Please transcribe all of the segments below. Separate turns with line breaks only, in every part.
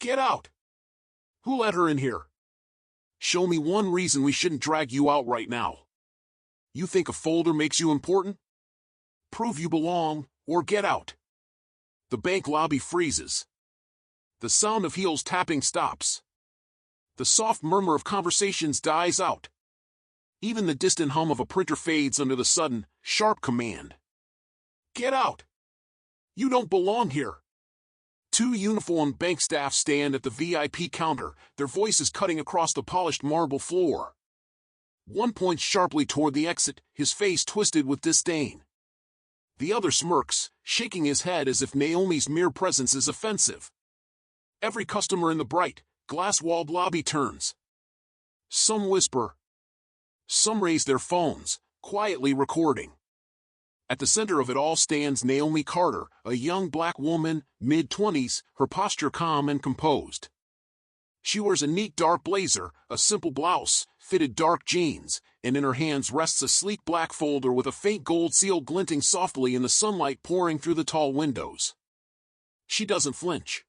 Get out! Who let her in here? Show me one reason we shouldn't drag you out right now. You think a folder makes you important? Prove you belong, or get out. The bank lobby freezes. The sound of heels tapping stops. The soft murmur of conversations dies out. Even the distant hum of a printer fades under the sudden, sharp command. Get out! You don't belong here. Two uniformed bank staff stand at the VIP counter, their voices cutting across the polished marble floor. One points sharply toward the exit, his face twisted with disdain. The other smirks, shaking his head as if Naomi's mere presence is offensive. Every customer in the bright, glass-walled lobby turns. Some whisper. Some raise their phones, quietly recording. At the center of it all stands Naomi Carter, a young black woman, mid-20s, her posture calm and composed. She wears a neat dark blazer, a simple blouse, fitted dark jeans, and in her hands rests a sleek black folder with a faint gold seal glinting softly in the sunlight pouring through the tall windows. She doesn't flinch.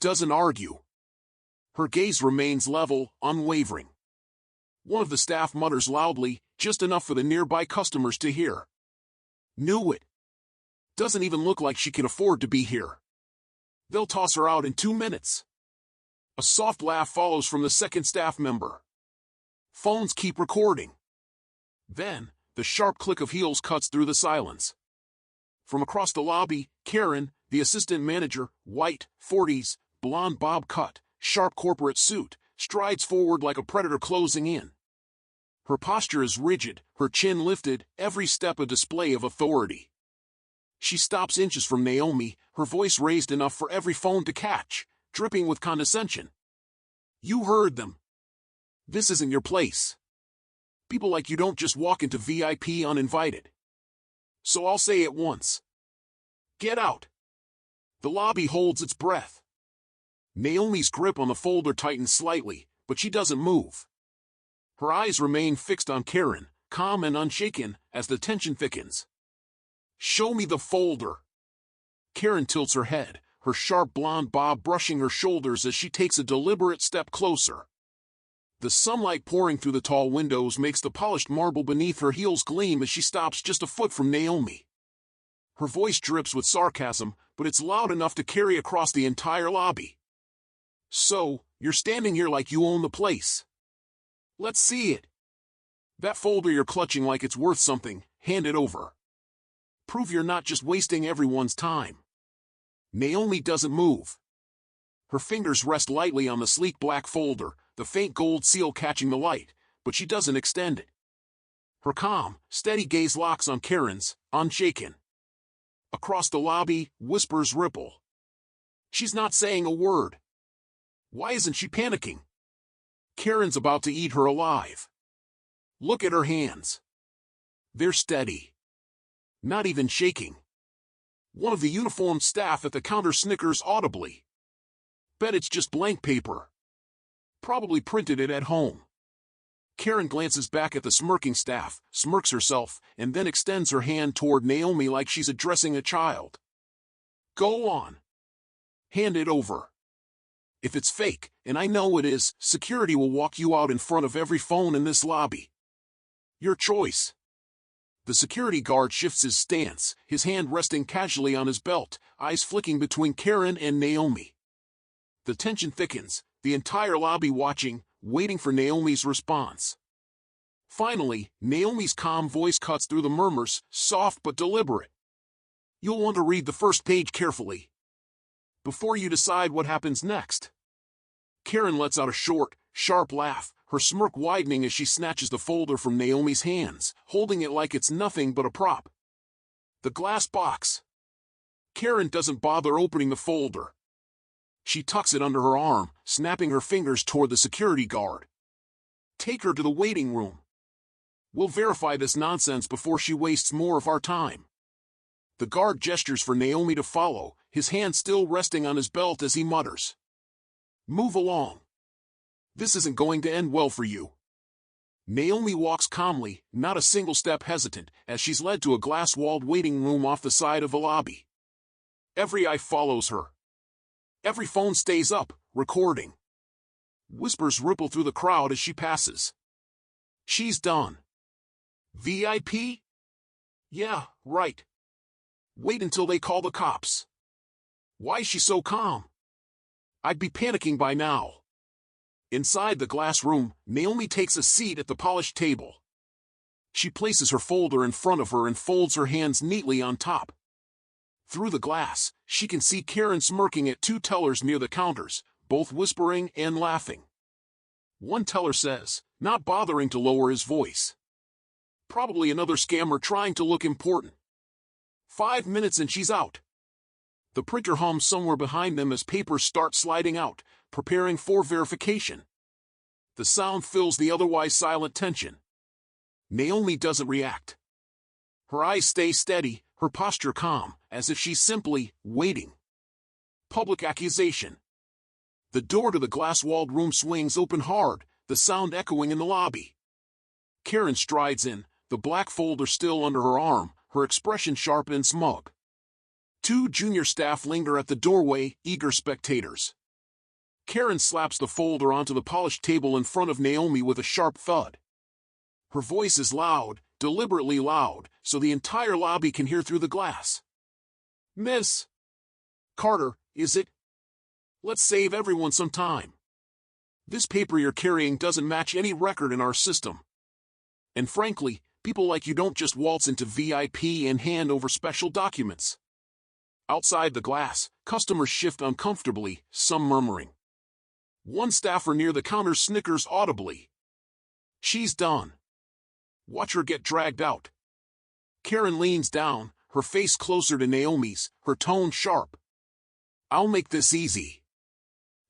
Doesn't argue. Her gaze remains level, unwavering. One of the staff mutters loudly, just enough for the nearby customers to hear. Knew it. Doesn't even look like she can afford to be here. They'll toss her out in 2 minutes. A soft laugh follows from the second staff member. Phones keep recording. Then, the sharp click of heels cuts through the silence. From across the lobby, Karen, the assistant manager, white, 40s, blonde bob cut, sharp corporate suit, strides forward like a predator closing in. Her posture is rigid, her chin lifted, every step a display of authority. She stops inches from Naomi, her voice raised enough for every phone to catch, dripping with condescension. You heard them. This isn't your place. People like you don't just walk into VIP uninvited. So I'll say it once. Get out. The lobby holds its breath. Naomi's grip on the folder tightens slightly, but she doesn't move. Her eyes remain fixed on Karen, calm and unshaken, as the tension thickens. Show me the folder. Karen tilts her head, her sharp blonde bob brushing her shoulders as she takes a deliberate step closer. The sunlight pouring through the tall windows makes the polished marble beneath her heels gleam as she stops just a foot from Naomi. Her voice drips with sarcasm, but it's loud enough to carry across the entire lobby. So, you're standing here like you own the place. Let's see it. That folder you're clutching like it's worth something, hand it over. Prove you're not just wasting everyone's time. Naomi doesn't move. Her fingers rest lightly on the sleek black folder, the faint gold seal catching the light, but she doesn't extend it. Her calm, steady gaze locks on Karen's, unshaken. Across the lobby, whispers ripple. She's not saying a word. Why isn't she panicking? Karen's about to eat her alive. Look at her hands. They're steady. Not even shaking. One of the uniformed staff at the counter snickers audibly. Bet it's just blank paper. Probably printed it at home. Karen glances back at the smirking staff, smirks herself, and then extends her hand toward Naomi like she's addressing a child. Go on. Hand it over. If it's fake, and I know it is, security will walk you out in front of every phone in this lobby. Your choice. The security guard shifts his stance, his hand resting casually on his belt, eyes flicking between Karen and Naomi. The tension thickens, the entire lobby watching, waiting for Naomi's response. Finally, Naomi's calm voice cuts through the murmurs, soft but deliberate. You'll want to read the first page carefully before you decide what happens next. Karen lets out a short, sharp laugh, her smirk widening as she snatches the folder from Naomi's hands, holding it like it's nothing but a prop. The glass box. Karen doesn't bother opening the folder. She tucks it under her arm, snapping her fingers toward the security guard. Take her to the waiting room. We'll verify this nonsense before she wastes more of our time. The guard gestures for Naomi to follow, his hand still resting on his belt as he mutters. Move along. This isn't going to end well for you. Naomi walks calmly, not a single step hesitant, as she's led to a glass-walled waiting room off the side of the lobby. Every eye follows her. Every phone stays up, recording. Whispers ripple through the crowd as she passes. She's done. VIP? Yeah, right. Wait until they call the cops. Why is she so calm? I'd be panicking by now. Inside the glass room, Naomi takes a seat at the polished table. She places her folder in front of her and folds her hands neatly on top. Through the glass, she can see Karen smirking at two tellers near the counters, both whispering and laughing. One teller says, not bothering to lower his voice. Probably another scammer trying to look important. 5 minutes and she's out. The printer hums somewhere behind them as papers start sliding out, preparing for verification. The sound fills the otherwise silent tension. Naomi doesn't react. Her eyes stay steady, her posture calm, as if she's simply waiting. Public accusation. The door to the glass-walled room swings open hard, the sound echoing in the lobby. Karen strides in, the black folder still under her arm, her expression sharp and smug. Two junior staff linger at the doorway, eager spectators. Karen slaps the folder onto the polished table in front of Naomi with a sharp thud. Her voice is loud, deliberately loud, so the entire lobby can hear through the glass. Miss Carter, is it? Let's save everyone some time. This paper you're carrying doesn't match any record in our system. And frankly, people like you don't just waltz into VIP and hand over special documents. Outside the glass, customers shift uncomfortably, some murmuring. One staffer near the counter snickers audibly. She's done. Watch her get dragged out. Karen leans down, her face closer to Naomi's, her tone sharp. I'll make this easy.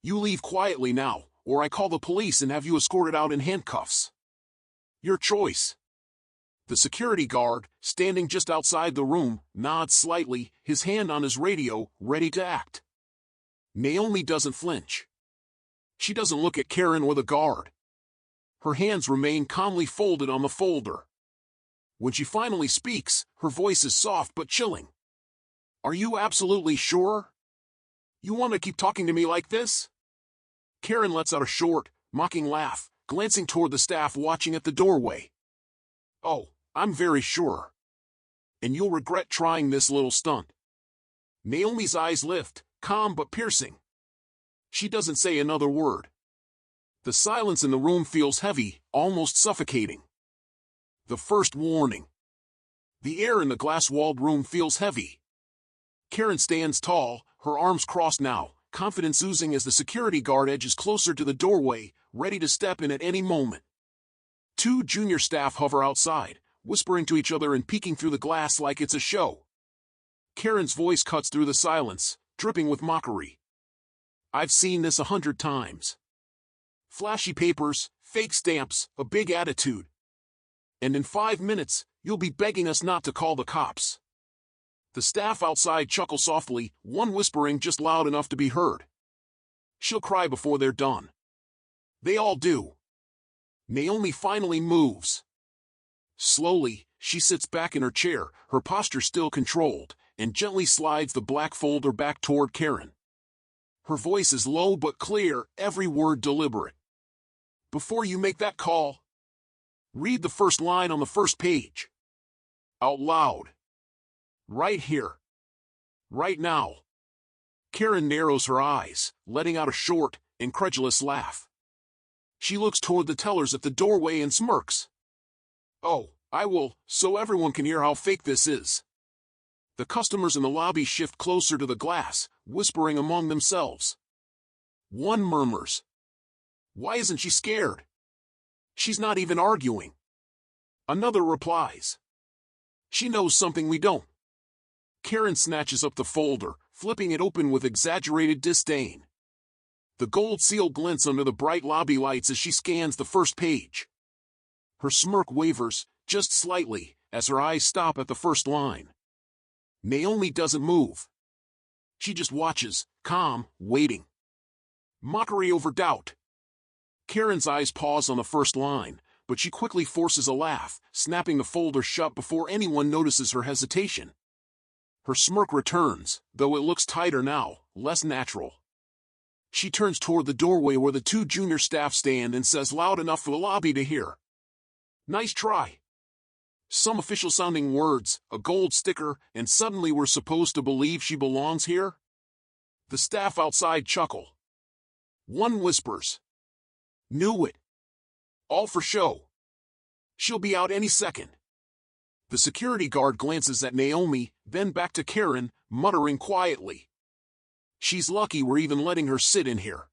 You leave quietly now, or I call the police and have you escorted out in handcuffs. Your choice. The security guard, standing just outside the room, nods slightly, his hand on his radio, ready to act. Naomi doesn't flinch. She doesn't look at Karen or the guard. Her hands remain calmly folded on the folder. When she finally speaks, her voice is soft but chilling. Are you absolutely sure? You want to keep talking to me like this? Karen lets out a short, mocking laugh, glancing toward the staff watching at the doorway. Oh, I'm very sure. And you'll regret trying this little stunt. Naomi's eyes lift, calm but piercing. She doesn't say another word. The silence in the room feels heavy, almost suffocating. The first warning. The air in the glass-walled room feels heavy. Karen stands tall, her arms crossed now, confidence oozing as the security guard edges closer to the doorway, ready to step in at any moment. Two junior staff hover outside, whispering to each other and peeking through the glass like it's a show. Karen's voice cuts through the silence, dripping with mockery. I've seen this 100 times. Flashy papers, fake stamps, a big attitude. And in 5 minutes, you'll be begging us not to call the cops. The staff outside chuckle softly, one whispering just loud enough to be heard. She'll cry before they're done. They all do. Naomi finally moves. Slowly, she sits back in her chair, her posture still controlled, and gently slides the black folder back toward Karen. Her voice is low but clear, every word deliberate. Before you make that call, read the first line on the first page. Out loud. Right here. Right now. Karen narrows her eyes, letting out a short, incredulous laugh. She looks toward the tellers at the doorway and smirks. Oh, I will, so everyone can hear how fake this is. The customers in the lobby shift closer to the glass, whispering among themselves. One murmurs. Why isn't she scared? She's not even arguing. Another replies. She knows something we don't. Karen snatches up the folder, flipping it open with exaggerated disdain. The gold seal glints under the bright lobby lights as she scans the first page. Her smirk wavers, just slightly, as her eyes stop at the first line. Naomi doesn't move. She just watches, calm, waiting. Mockery over doubt. Karen's eyes pause on the first line, but she quickly forces a laugh, snapping the folder shut before anyone notices her hesitation. Her smirk returns, though it looks tighter now, less natural. She turns toward the doorway where the two junior staff stand and says loud enough for the lobby to hear. Nice try. Some official-sounding words, a gold sticker, and suddenly we're supposed to believe she belongs here? The staff outside chuckle. One whispers. Knew it. All for show. She'll be out any second. The security guard glances at Naomi, then back to Karen, muttering quietly. She's lucky we're even letting her sit in here.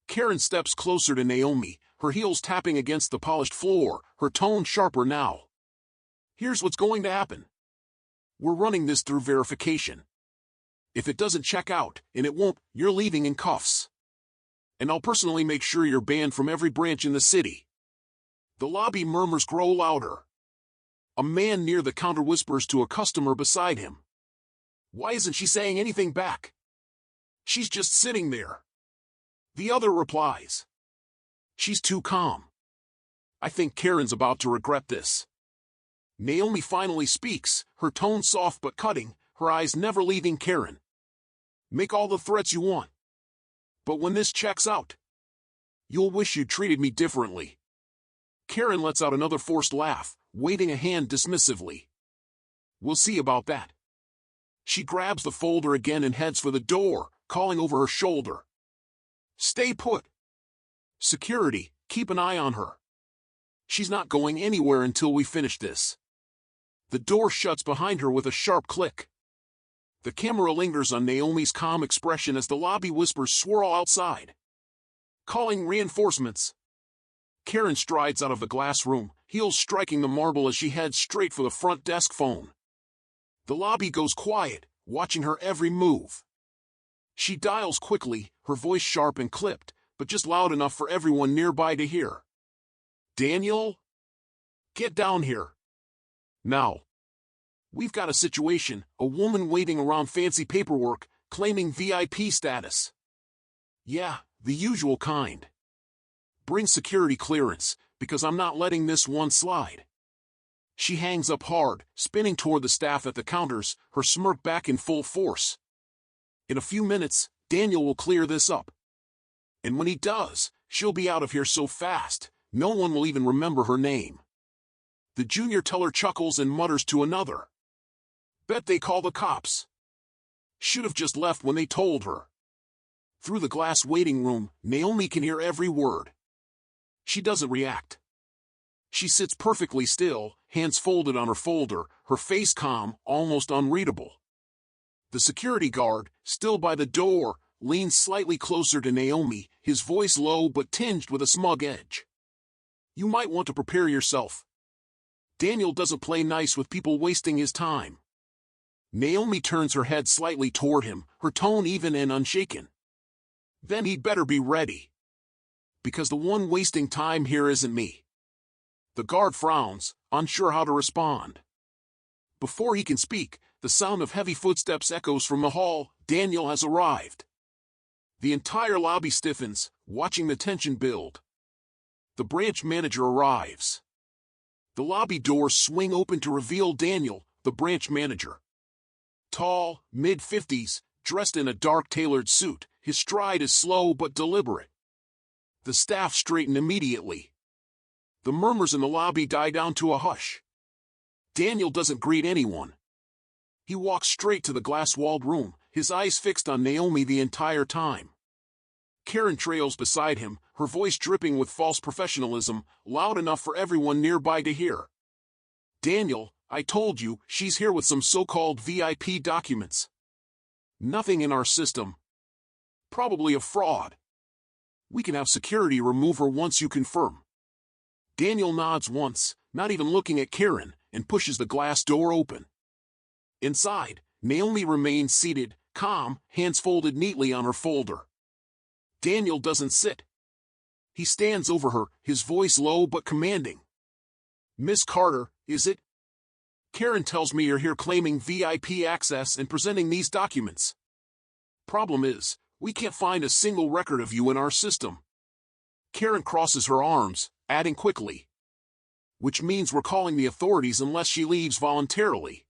Karen steps closer to Naomi, her heels tapping against the polished floor, her tone sharper now. Here's what's going to happen. We're running this through verification. If it doesn't check out, and it won't, you're leaving in cuffs. And I'll personally make sure you're banned from every branch in the city. The lobby murmurs grow louder. A man near the counter whispers to a customer beside him. Why isn't she saying anything back? She's just sitting there. The other replies. She's too calm. I think Karen's about to regret this. Naomi finally speaks, her tone soft but cutting, her eyes never leaving Karen. Make all the threats you want. But when this checks out, you'll wish you'd treated me differently. Karen lets out another forced laugh, waving a hand dismissively. We'll see about that. She grabs the folder again and heads for the door, calling over her shoulder. Stay put. Security, keep an eye on her. She's not going anywhere until we finish this. The door shuts behind her with a sharp click. The camera lingers on Naomi's calm expression as the lobby whispers swirl outside. Calling reinforcements. Karen strides out of the glass room, heels striking the marble as she heads straight for the front desk phone. The lobby goes quiet, watching her every move. She dials quickly, her voice sharp and clipped, but just loud enough for everyone nearby to hear. Daniel? Get down here. Now. We've got a situation, a woman waiting around fancy paperwork, claiming VIP status. Yeah, the usual kind. Bring security clearance, because I'm not letting this one slide. She hangs up hard, spinning toward the staff at the counters, her smirk back in full force. In a few minutes, Daniel will clear this up. And when he does, she'll be out of here so fast, no one will even remember her name. The junior teller chuckles and mutters to another. Bet they call the cops. Should have just left when they told her. Through the glass waiting room, Naomi can hear every word. She doesn't react. She sits perfectly still, hands folded on her folder, her face calm, almost unreadable. The security guard, still by the door, leans slightly closer to Naomi, his voice low but tinged with a smug edge. You might want to prepare yourself. Daniel doesn't play nice with people wasting his time. Naomi turns her head slightly toward him, her tone even and unshaken. Then he'd better be ready. Because the one wasting time here isn't me. The guard frowns, unsure how to respond. Before he can speak, the sound of heavy footsteps echoes from the hall. Daniel has arrived. The entire lobby stiffens, watching the tension build. The branch manager arrives. The lobby doors swing open to reveal Daniel, the branch manager. Tall, mid-50s, dressed in a dark tailored suit, his stride is slow but deliberate. The staff straighten immediately. The murmurs in the lobby die down to a hush. Daniel doesn't greet anyone. He walks straight to the glass-walled room, his eyes fixed on Naomi the entire time. Karen trails beside him, her voice dripping with false professionalism, loud enough for everyone nearby to hear. Daniel, I told you, she's here with some so-called VIP documents. Nothing in our system. Probably a fraud. We can have security remove her once you confirm. Daniel nods once, not even looking at Karen, and pushes the glass door open. Inside, Naomi remains seated, calm, hands folded neatly on her folder. Daniel doesn't sit. He stands over her, his voice low but commanding. Miss Carter, is it? Karen tells me you're here claiming VIP access and presenting these documents. Problem is, we can't find a single record of you in our system. Karen crosses her arms, adding quickly. Which means we're calling the authorities unless she leaves voluntarily.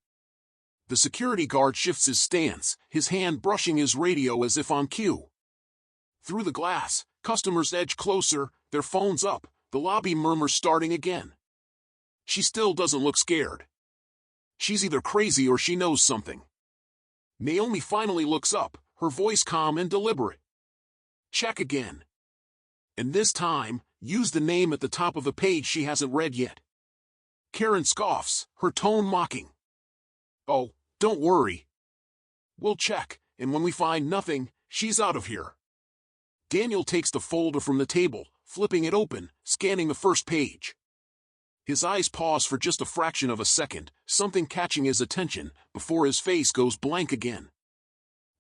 The security guard shifts his stance, his hand brushing his radio as if on cue. Through the glass, customers edge closer, their phones up, the lobby murmurs starting again. She still doesn't look scared. She's either crazy or she knows something. Naomi finally looks up, her voice calm and deliberate. Check again. And this time, use the name at the top of the page she hasn't read yet. Karen scoffs, her tone mocking. Oh, don't worry. We'll check, and when we find nothing, she's out of here. Daniel takes the folder from the table, flipping it open, scanning the first page. His eyes pause for just a fraction of a second, something catching his attention, before his face goes blank again.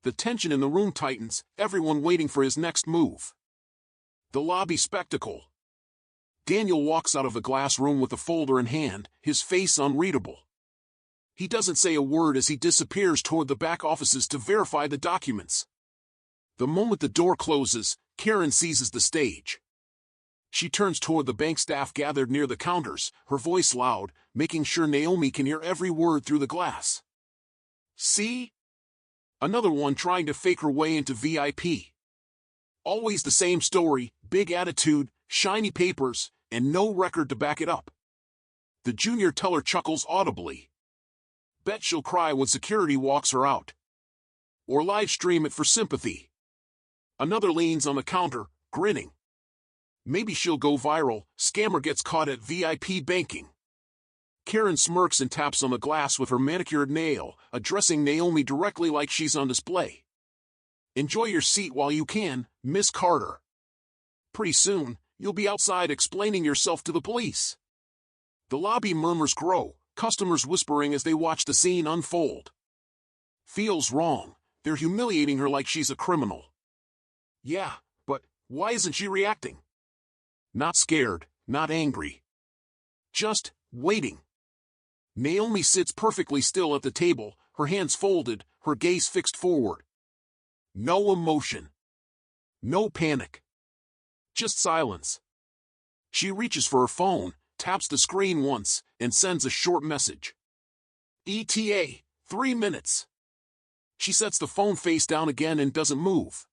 The tension in the room tightens, everyone waiting for his next move. The lobby spectacle. Daniel walks out of the glass room with the folder in hand, his face unreadable. He doesn't say a word as he disappears toward the back offices to verify the documents. The moment the door closes, Karen seizes the stage. She turns toward the bank staff gathered near the counters, her voice loud, making sure Naomi can hear every word through the glass. See? Another one trying to fake her way into VIP. Always the same story, big attitude, shiny papers, and no record to back it up. The junior teller chuckles audibly. Bet she'll cry when security walks her out. Or live stream it for sympathy. Another leans on the counter, grinning. Maybe she'll go viral, scammer gets caught at VIP banking. Karen smirks and taps on the glass with her manicured nail, addressing Naomi directly like she's on display. Enjoy your seat while you can, Miss Carter. Pretty soon, you'll be outside explaining yourself to the police. The lobby murmurs grow, customers whispering as they watch the scene unfold. Feels wrong, they're humiliating her like she's a criminal. Yeah, but why isn't she reacting? Not scared, not angry. Just waiting. Naomi sits perfectly still at the table, her hands folded, her gaze fixed forward. No emotion. No panic. Just silence. She reaches for her phone, taps the screen once, and sends a short message. ETA, 3 minutes. She sets the phone face down again and doesn't move.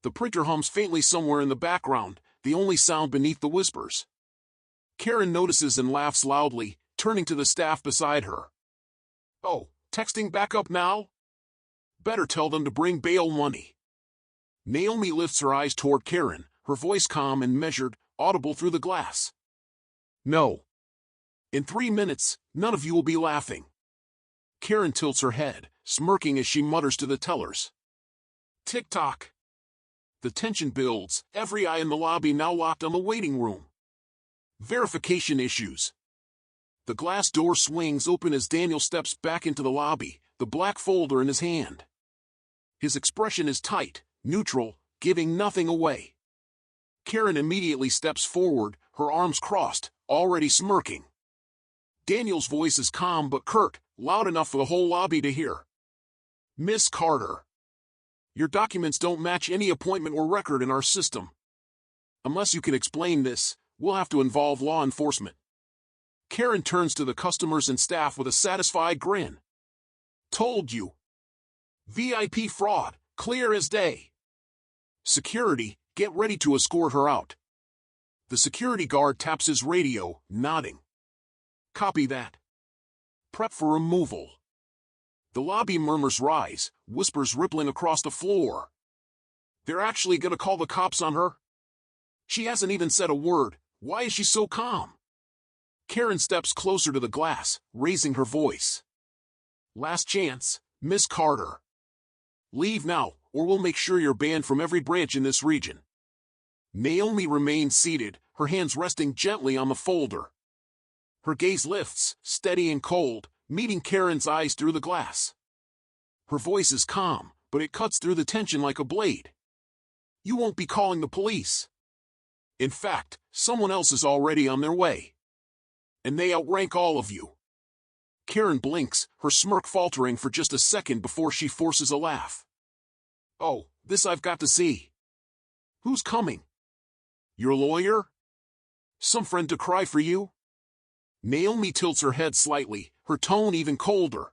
The printer hums faintly somewhere in the background, the only sound beneath the whispers. Karen notices and laughs loudly, turning to the staff beside her. Oh, texting back up now? Better tell them to bring bail money. Naomi lifts her eyes toward Karen, her voice calm and measured, audible through the glass. No. In 3 minutes, none of you will be laughing. Karen tilts her head, smirking as she mutters to the tellers. Tick-tock. The tension builds, every eye in the lobby now locked on the waiting room. Verification issues. The glass door swings open as Daniel steps back into the lobby, the black folder in his hand. His expression is tight, neutral, giving nothing away. Karen immediately steps forward, her arms crossed, already smirking. Daniel's voice is calm but curt, loud enough for the whole lobby to hear. Miss Carter. Your documents don't match any appointment or record in our system. Unless you can explain this, we'll have to involve law enforcement. Karen turns to the customers and staff with a satisfied grin. Told you. VIP fraud, clear as day. Security, get ready to escort her out. The security guard taps his radio, nodding. Copy that. Prep for removal. The lobby murmurs rise, whispers rippling across the floor. They're actually gonna call the cops on her? She hasn't even said a word, why is she so calm? Karen steps closer to the glass, raising her voice. Last chance, Miss Carter. Leave now, or we'll make sure you're banned from every branch in this region. Naomi remains seated, her hands resting gently on the folder. Her gaze lifts, steady and cold, meeting Karen's eyes through the glass. Her voice is calm, but it cuts through the tension like a blade. You won't be calling the police. In fact, someone else is already on their way. And they outrank all of you. Karen blinks, her smirk faltering for just a second before she forces a laugh. Oh, this I've got to see. Who's coming? Your lawyer? Some friend to cry for you? Naomi tilts her head slightly, her tone even colder.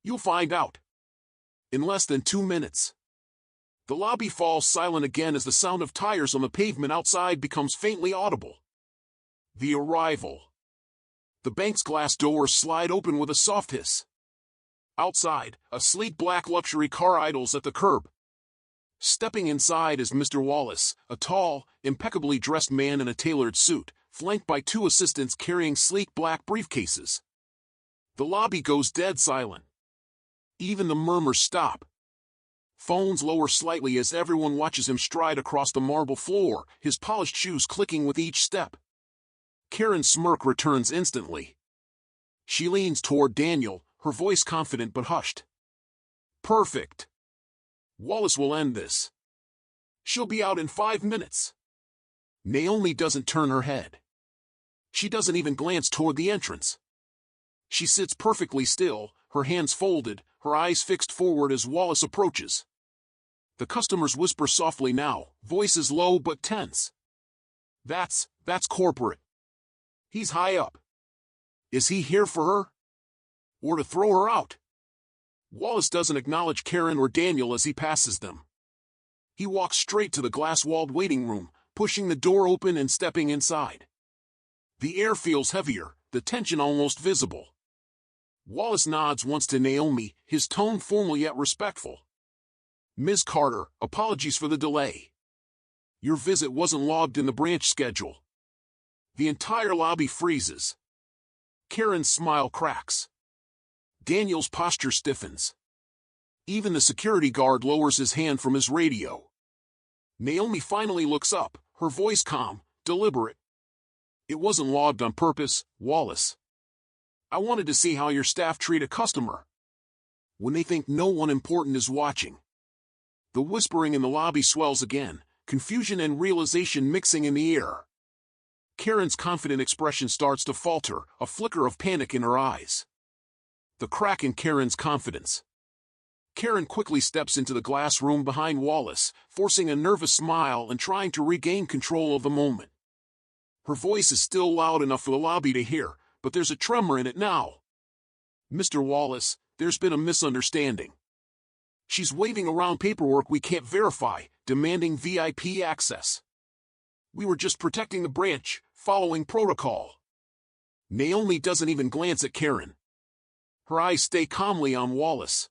You'll find out. In less than 2 minutes. The lobby falls silent again as the sound of tires on the pavement outside becomes faintly audible. The arrival. The bank's glass doors slide open with a soft hiss. Outside, a sleek black luxury car idles at the curb. Stepping inside is Mr. Wallace, a tall, impeccably dressed man in a tailored suit, flanked by two assistants carrying sleek black briefcases. The lobby goes dead silent. Even the murmurs stop. Phones lower slightly as everyone watches him stride across the marble floor, his polished shoes clicking with each step. Karen's smirk returns instantly. She leans toward Daniel, her voice confident but hushed. Perfect. Wallace will end this. She'll be out in 5 minutes. Naomi doesn't turn her head. She doesn't even glance toward the entrance. She sits perfectly still, her hands folded, her eyes fixed forward as Wallace approaches. The customers whisper softly now, voices low but tense. That's corporate. He's high up. Is he here for her? Or to throw her out? Wallace doesn't acknowledge Karen or Daniel as he passes them. He walks straight to the glass-walled waiting room, pushing the door open and stepping inside. The air feels heavier, the tension almost visible. Wallace nods once to Naomi, his tone formal yet respectful. Ms. Carter, apologies for the delay. Your visit wasn't logged in the branch schedule. The entire lobby freezes. Karen's smile cracks. Daniel's posture stiffens. Even the security guard lowers his hand from his radio. Naomi finally looks up, her voice calm, deliberate. It wasn't logged on purpose, Wallace. I wanted to see how your staff treat a customer. When they think no one important is watching. The whispering in the lobby swells again, confusion and realization mixing in the air. Karen's confident expression starts to falter, a flicker of panic in her eyes. The crack in Karen's confidence. Karen quickly steps into the glass room behind Wallace, forcing a nervous smile and trying to regain control of the moment. Her voice is still loud enough for the lobby to hear, but there's a tremor in it now. Mr. Wallace, there's been a misunderstanding. She's waving around paperwork we can't verify, demanding VIP access. We were just protecting the branch, following protocol. Naomi doesn't even glance at Karen. Her eyes stay calmly on Wallace.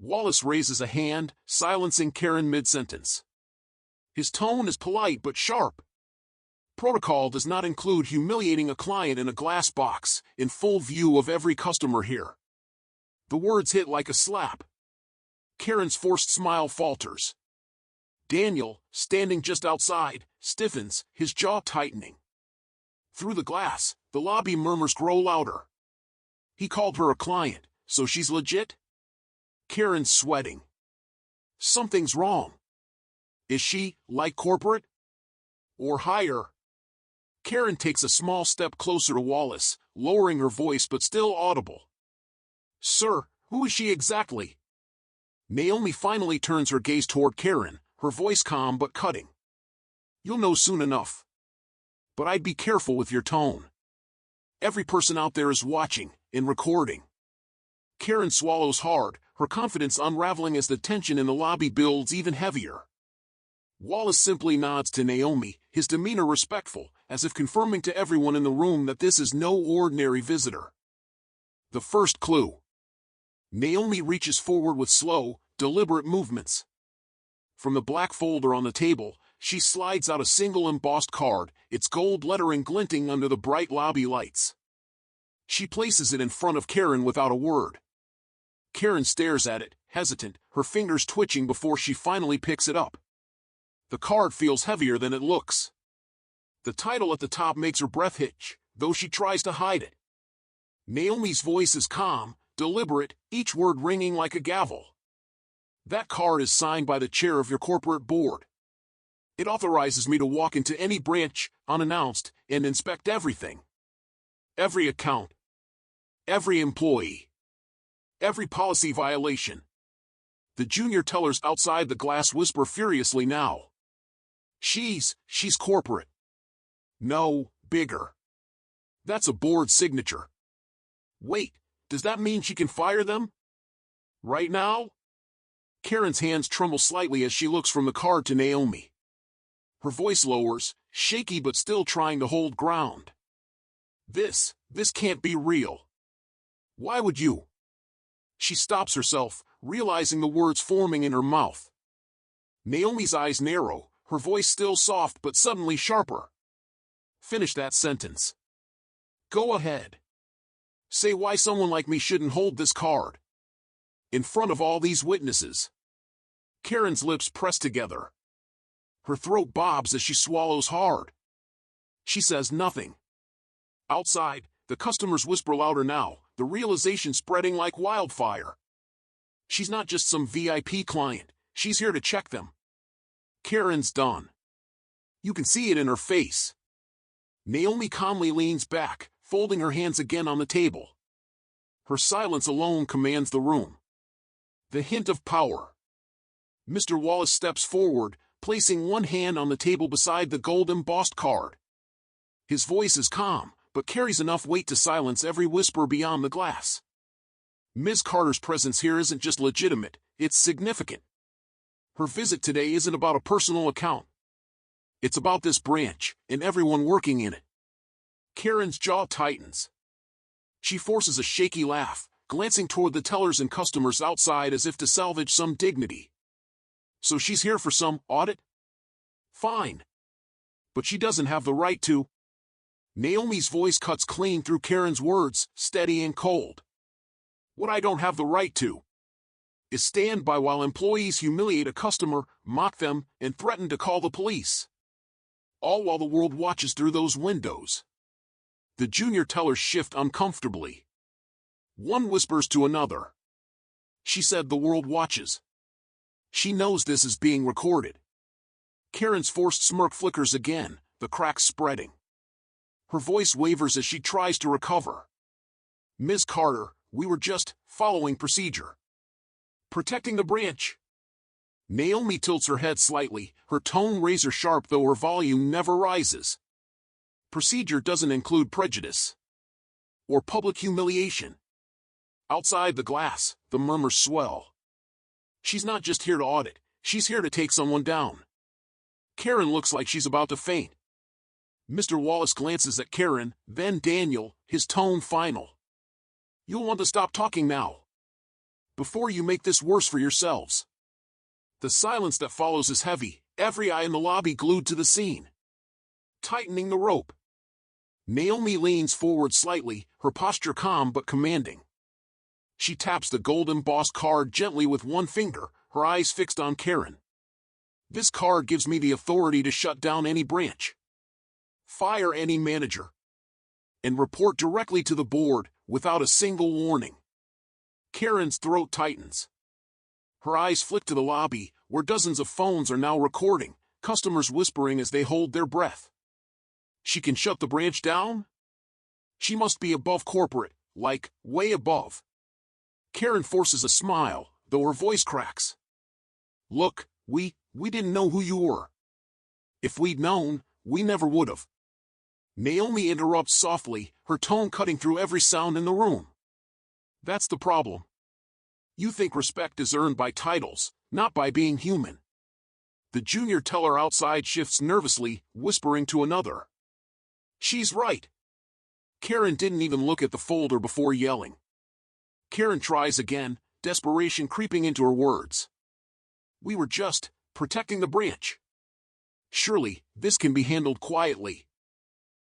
Wallace raises a hand, silencing Karen mid-sentence. His tone is polite but sharp. Protocol does not include humiliating a client in a glass box, in full view of every customer here. The words hit like a slap. Karen's forced smile falters. Daniel, standing just outside, stiffens, his jaw tightening. Through the glass, the lobby murmurs grow louder. He called her a client, so she's legit? Karen's sweating. Something's wrong. Is she, like corporate? Or higher? Karen takes a small step closer to Wallace, lowering her voice but still audible. Sir, who is she exactly? Naomi finally turns her gaze toward Karen, her voice calm but cutting. You'll know soon enough. But I'd be careful with your tone. Every person out there is watching, and recording. Karen swallows hard, her confidence unraveling as the tension in the lobby builds even heavier. Wallace simply nods to Naomi, his demeanor respectful, as if confirming to everyone in the room that this is no ordinary visitor. The first clue. Naomi reaches forward with slow, deliberate movements. From the black folder on the table, she slides out a single embossed card, its gold lettering glinting under the bright lobby lights. She places it in front of Karen without a word. Karen stares at it, hesitant, her fingers twitching before she finally picks it up. The card feels heavier than it looks. The title at the top makes her breath hitch, though she tries to hide it. Naomi's voice is calm, deliberate, each word ringing like a gavel. That card is signed by the chair of your corporate board. It authorizes me to walk into any branch, unannounced, and inspect everything. Every account. Every employee. Every policy violation. The junior tellers outside the glass whisper furiously now. She's corporate. No, bigger. That's a board signature. Wait, does that mean she can fire them? Right now? Karen's hands tremble slightly as she looks from the card to Naomi. Her voice lowers, shaky but still trying to hold ground. This can't be real. Why would you? She stops herself, realizing the words forming in her mouth. Naomi's eyes narrow, her voice still soft but suddenly sharper. Finish that sentence. Go ahead. Say why someone like me shouldn't hold this card. In front of all these witnesses. Karen's lips press together. Her throat bobs as she swallows hard. She says nothing. Outside, the customers whisper louder now, the realization spreading like wildfire. She's not just some VIP client, she's here to check them. Karen's done. You can see it in her face. Naomi calmly leans back, folding her hands again on the table. Her silence alone commands the room. The hint of power. Mr. Wallace steps forward, placing one hand on the table beside the gold-embossed card. His voice is calm, but carries enough weight to silence every whisper beyond the glass. Ms. Carter's presence here isn't just legitimate, it's significant. Her visit today isn't about a personal account. It's about this branch, and everyone working in it. Karen's jaw tightens. She forces a shaky laugh, glancing toward the tellers and customers outside as if to salvage some dignity. So she's here for some audit? Fine. But she doesn't have the right to. Naomi's voice cuts clean through Karen's words, steady and cold. What I don't have the right to is stand by while employees humiliate a customer, mock them, and threaten to call the police. All while the world watches through those windows. The junior tellers shift uncomfortably. One whispers to another. She said the world watches. She knows this is being recorded. Karen's forced smirk flickers again, the cracks spreading. Her voice wavers as she tries to recover. Ms. Carter, we were just following procedure. Protecting the branch. Naomi tilts her head slightly, her tone razor sharp though her volume never rises. Procedure doesn't include prejudice. Or public humiliation. Outside the glass, the murmurs swell. She's not just here to audit, she's here to take someone down. Karen looks like she's about to faint. Mr. Wallace glances at Karen, then Daniel, his tone final. You'll want to stop talking now. Before you make this worse for yourselves. The silence that follows is heavy, every eye in the lobby glued to the scene. Tightening the rope. Naomi leans forward slightly, her posture calm but commanding. She taps the gold-embossed card gently with one finger, her eyes fixed on Karen. This card gives me the authority to shut down any branch. Fire any manager. And report directly to the board, without a single warning. Karen's throat tightens. Her eyes flick to the lobby, where dozens of phones are now recording, customers whispering as they hold their breath. She can shut the branch down? She must be above corporate, like, way above. Karen forces a smile, though her voice cracks. Look, we didn't know who you were. If we'd known, we never would've. Naomi interrupts softly, her tone cutting through every sound in the room. That's the problem. You think respect is earned by titles, not by being human. The junior teller outside shifts nervously, whispering to another. She's right. Karen didn't even look at the folder before yelling. Karen tries again, desperation creeping into her words. We were just protecting the branch. Surely, this can be handled quietly.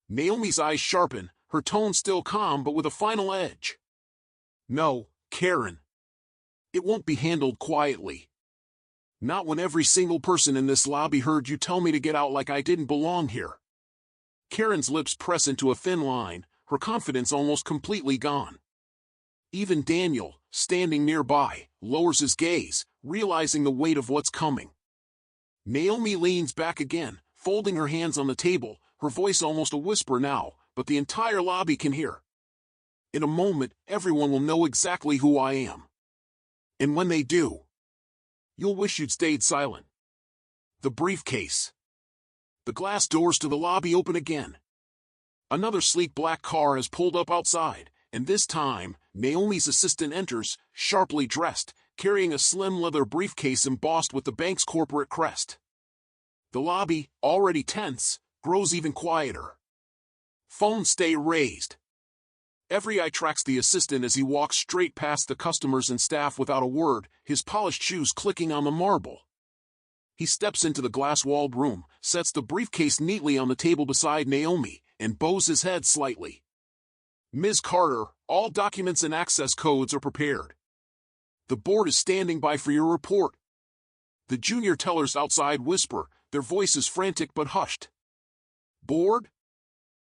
Naomi's eyes sharpen, her tone still calm but with a final edge. No, Karen. It won't be handled quietly. Not when every single person in this lobby heard you tell me to get out like I didn't belong here. Karen's lips press into a thin line, her confidence almost completely gone. Even Daniel, standing nearby, lowers his gaze, realizing the weight of what's coming. Naomi leans back again, folding her hands on the table, her voice almost a whisper now, but the entire lobby can hear. In a moment, everyone will know exactly who I am. And when they do, you'll wish you'd stayed silent. The briefcase. The glass doors to the lobby open again. Another sleek black car has pulled up outside, and this time, Naomi's assistant enters, sharply dressed, carrying a slim leather briefcase embossed with the bank's corporate crest. The lobby, already tense, grows even quieter. Phones stay raised. Every eye tracks the assistant as he walks straight past the customers and staff without a word, his polished shoes clicking on the marble. He steps into the glass-walled room, sets the briefcase neatly on the table beside Naomi, and bows his head slightly. "Ms. Carter, all documents and access codes are prepared. The board is standing by for your report." The junior tellers outside whisper, their voices frantic but hushed. "Board?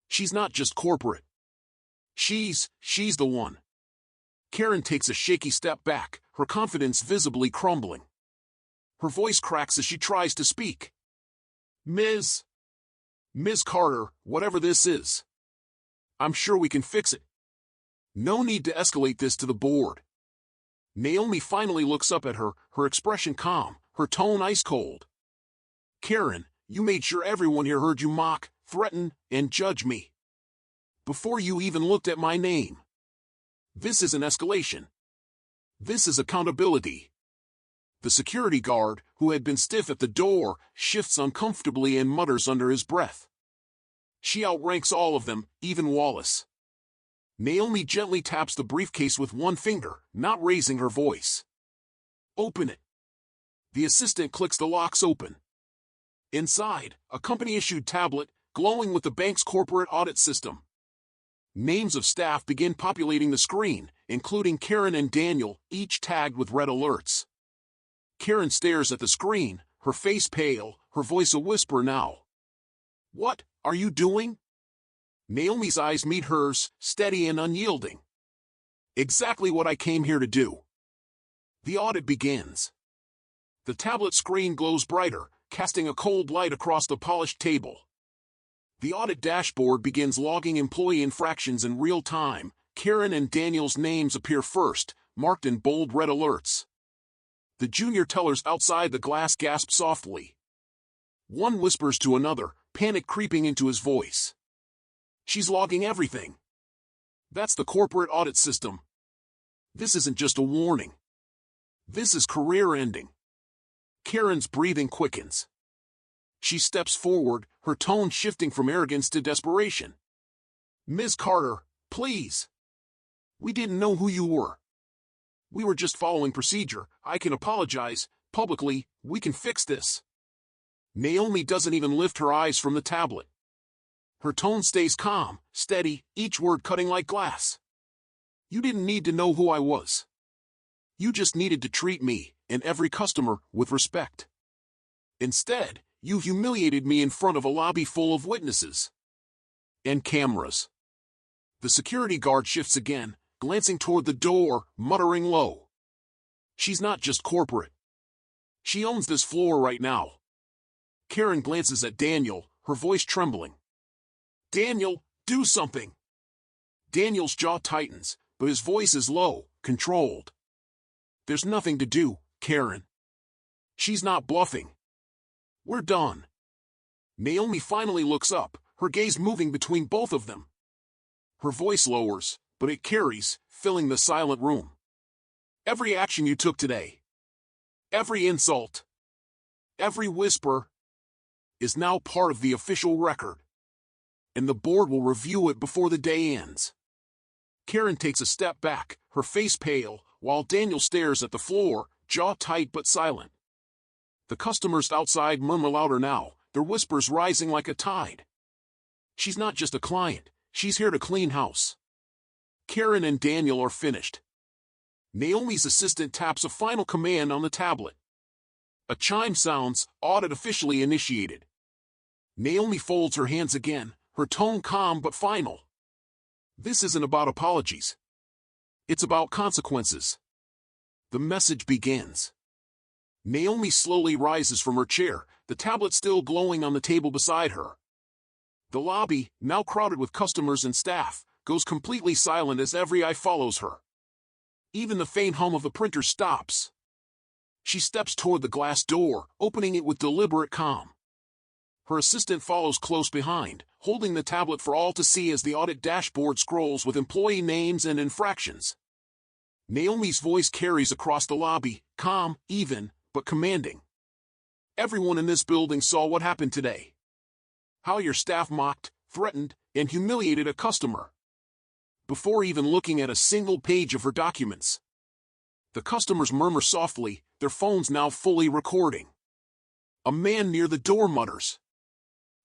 She's not just corporate. She's the one." Karen takes a shaky step back, her confidence visibly crumbling. Her voice cracks as she tries to speak. Ms. Carter, whatever this is, I'm sure we can fix it. No need to escalate this to the board." Naomi finally looks up at her, her expression calm, her tone ice cold. "Karen, you made sure everyone here heard you mock, threaten, and judge me. Before you even looked at my name. This isn't escalation. This is accountability." The security guard, who had been stiff at the door, shifts uncomfortably and mutters under his breath. "She outranks all of them, even Wallace." Naomi gently taps the briefcase with one finger, not raising her voice. "Open it." The assistant clicks the locks open. Inside, a company-issued tablet, glowing with the bank's corporate audit system. Names of staff begin populating the screen, including Karen and Daniel, each tagged with red alerts. Karen stares at the screen, her face pale, her voice a whisper now. "What are you doing?" Naomi's eyes meet hers, steady and unyielding. "Exactly what I came here to do." The audit begins. The tablet screen glows brighter, casting a cold light across the polished table. The audit dashboard begins logging employee infractions in real time. Karen and Daniel's names appear first, marked in bold red alerts. The junior tellers outside the glass gasp softly. One whispers to another, panic creeping into his voice. "She's logging everything. That's the corporate audit system. This isn't just a warning. This is career-ending." Karen's breathing quickens. She steps forward, her tone shifting from arrogance to desperation. "Ms. Carter, please. We didn't know who you were. We were just following procedure. I can apologize, publicly, we can fix this." Naomi doesn't even lift her eyes from the tablet. Her tone stays calm, steady, each word cutting like glass. "You didn't need to know who I was. You just needed to treat me, and every customer, with respect. Instead, you humiliated me in front of a lobby full of witnesses. And cameras." The security guard shifts again, glancing toward the door, muttering low. "She's not just corporate. She owns this floor right now." Karen glances at Daniel, her voice trembling. "Daniel, do something." Daniel's jaw tightens, but his voice is low, controlled. "There's nothing to do, Karen. She's not bluffing. We're done." Naomi finally looks up, her gaze moving between both of them. Her voice lowers, but it carries, filling the silent room. "Every action you took today, every insult, every whisper, is now part of the official record. And the board will review it before the day ends." Karen takes a step back, her face pale, while Daniel stares at the floor, jaw tight but silent. The customers outside murmur louder now, their whispers rising like a tide. "She's not just a client, she's here to clean house." Karen and Daniel are finished. Naomi's assistant taps a final command on the tablet. A chime sounds, audit officially initiated. Naomi folds her hands again, her tone calm but final. "This isn't about apologies. It's about consequences." The message begins. Naomi slowly rises from her chair, the tablet still glowing on the table beside her. The lobby, now crowded with customers and staff, goes completely silent as every eye follows her. Even the faint hum of the printer stops. She steps toward the glass door, opening it with deliberate calm. Her assistant follows close behind, holding the tablet for all to see as the audit dashboard scrolls with employee names and infractions. Naomi's voice carries across the lobby, calm, even, but commanding. Everyone in this building saw what happened today. How your staff mocked, threatened, and humiliated a customer. Before even looking at a single page of her documents. The customers murmur softly, their phones now fully recording. A man near the door mutters.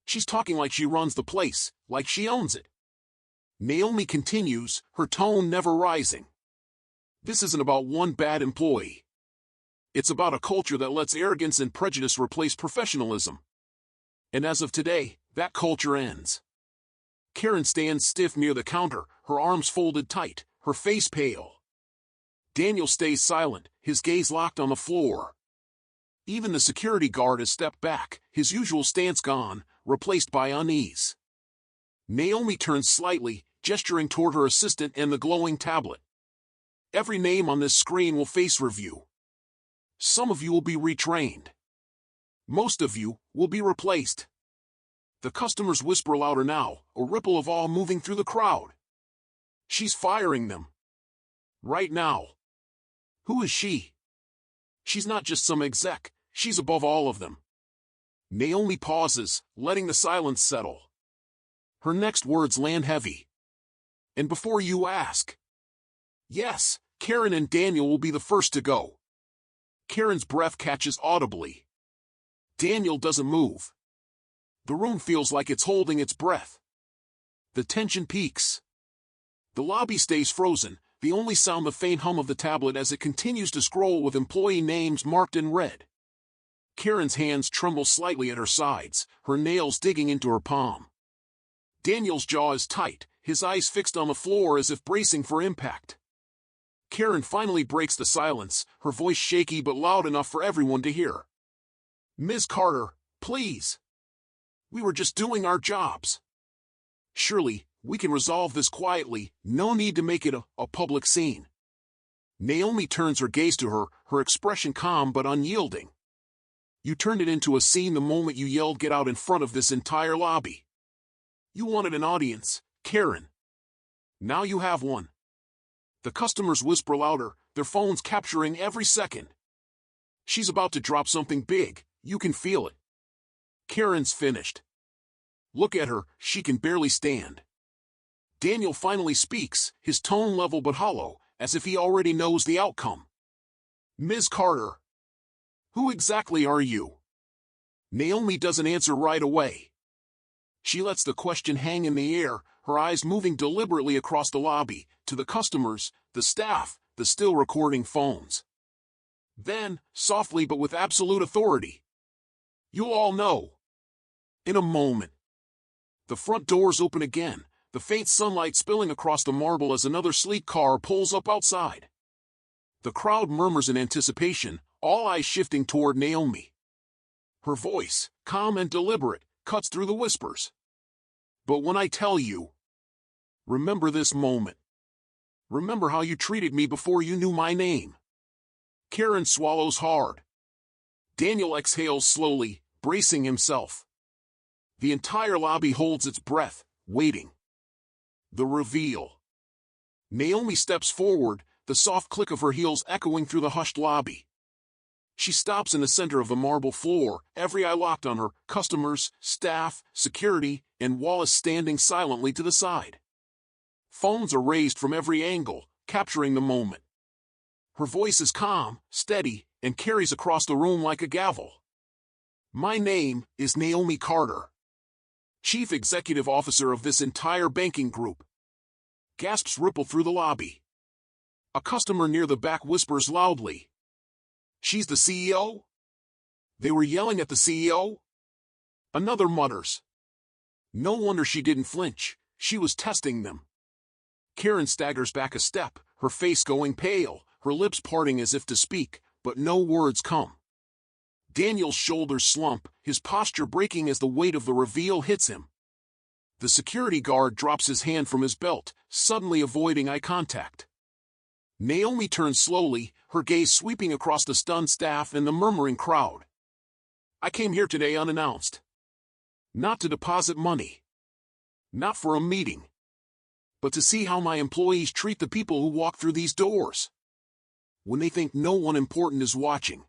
She's talking like she runs the place, like she owns it. Naomi continues, her tone never rising. This isn't about one bad employee. It's about a culture that lets arrogance and prejudice replace professionalism. And as of today, that culture ends. Karen stands stiff near the counter, her arms folded tight, her face pale. Daniel stays silent, his gaze locked on the floor. Even the security guard has stepped back, his usual stance gone, replaced by unease. Naomi turns slightly, gesturing toward her assistant and the glowing tablet. Every name on this screen will face review. Some of you will be retrained. Most of you will be replaced. The customers whisper louder now, a ripple of awe moving through the crowd. She's firing them. Right now. Who is she? She's not just some exec, she's above all of them. Naomi pauses, letting the silence settle. Her next words land heavy. And before you ask. Yes, Karen and Daniel will be the first to go. Karen's breath catches audibly. Daniel doesn't move. The room feels like it's holding its breath. The tension peaks. The lobby stays frozen, the only sound the faint hum of the tablet as it continues to scroll with employee names marked in red. Karen's hands tremble slightly at her sides, her nails digging into her palm. Daniel's jaw is tight, his eyes fixed on the floor as if bracing for impact. Karen finally breaks the silence, her voice shaky but loud enough for everyone to hear. Ms. Carter, please. We were just doing our jobs. Surely, we can resolve this quietly, no need to make it a public scene. Naomi turns her gaze to her, her expression calm but unyielding. You turned it into a scene the moment you yelled get out in front of this entire lobby. You wanted an audience, Karen. Now you have one. The customers whisper louder, their phones capturing every second. She's about to drop something big, you can feel it. Karen's finished. Look at her, she can barely stand. Daniel finally speaks, his tone level but hollow, as if he already knows the outcome. Ms. Carter. Who exactly are you? Naomi doesn't answer right away. She lets the question hang in the air, her eyes moving deliberately across the lobby, to the customers, the staff, the still recording phones. Then, softly but with absolute authority. You'll all know. In a moment. The front doors open again, the faint sunlight spilling across the marble as another sleek car pulls up outside. The crowd murmurs in anticipation, all eyes shifting toward Naomi. Her voice, calm and deliberate, cuts through the whispers. But when I tell you, remember this moment. Remember how you treated me before you knew my name. Karen swallows hard. Daniel exhales slowly, bracing himself. The entire lobby holds its breath, waiting. The reveal. Naomi steps forward, the soft click of her heels echoing through the hushed lobby. She stops in the center of the marble floor, every eye locked on her, customers, staff, security, and Wallace standing silently to the side. Phones are raised from every angle, capturing the moment. Her voice is calm, steady, and carries across the room like a gavel. My name is Naomi Carter. Chief Executive Officer of this entire banking group. Gasps ripple through the lobby. A customer near the back whispers loudly. She's the CEO? They were yelling at the CEO? Another mutters. No wonder she didn't flinch, she was testing them. Karen staggers back a step, her face going pale, her lips parting as if to speak, but no words come. Daniel's shoulders slump, his posture breaking as the weight of the reveal hits him. The security guard drops his hand from his belt, suddenly avoiding eye contact. Naomi turns slowly, her gaze sweeping across the stunned staff and the murmuring crowd. I came here today unannounced. Not to deposit money. Not for a meeting. But to see how my employees treat the people who walk through these doors. when they think no one important is watching.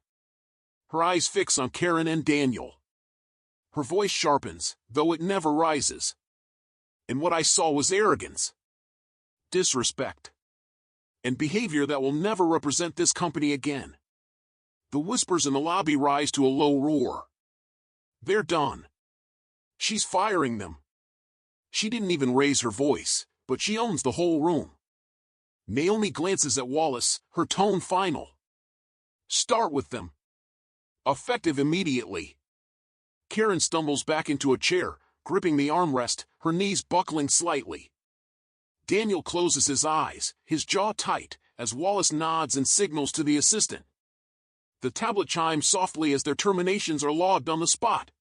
Her eyes fix on Karen and Daniel. Her voice sharpens, though it never rises. And what I saw was arrogance, disrespect, and behavior that will never represent this company again. The whispers in the lobby rise to a low roar. They're done. She's firing them. She didn't even raise her voice, but she owns the whole room. Naomi glances at Wallace, her tone final. Start with them. Effective immediately. Karen stumbles back into a chair, gripping the armrest, her knees buckling slightly. Daniel closes his eyes, his jaw tight, as Wallace nods and signals to the assistant. The tablet chimes softly as their terminations are logged on the spot.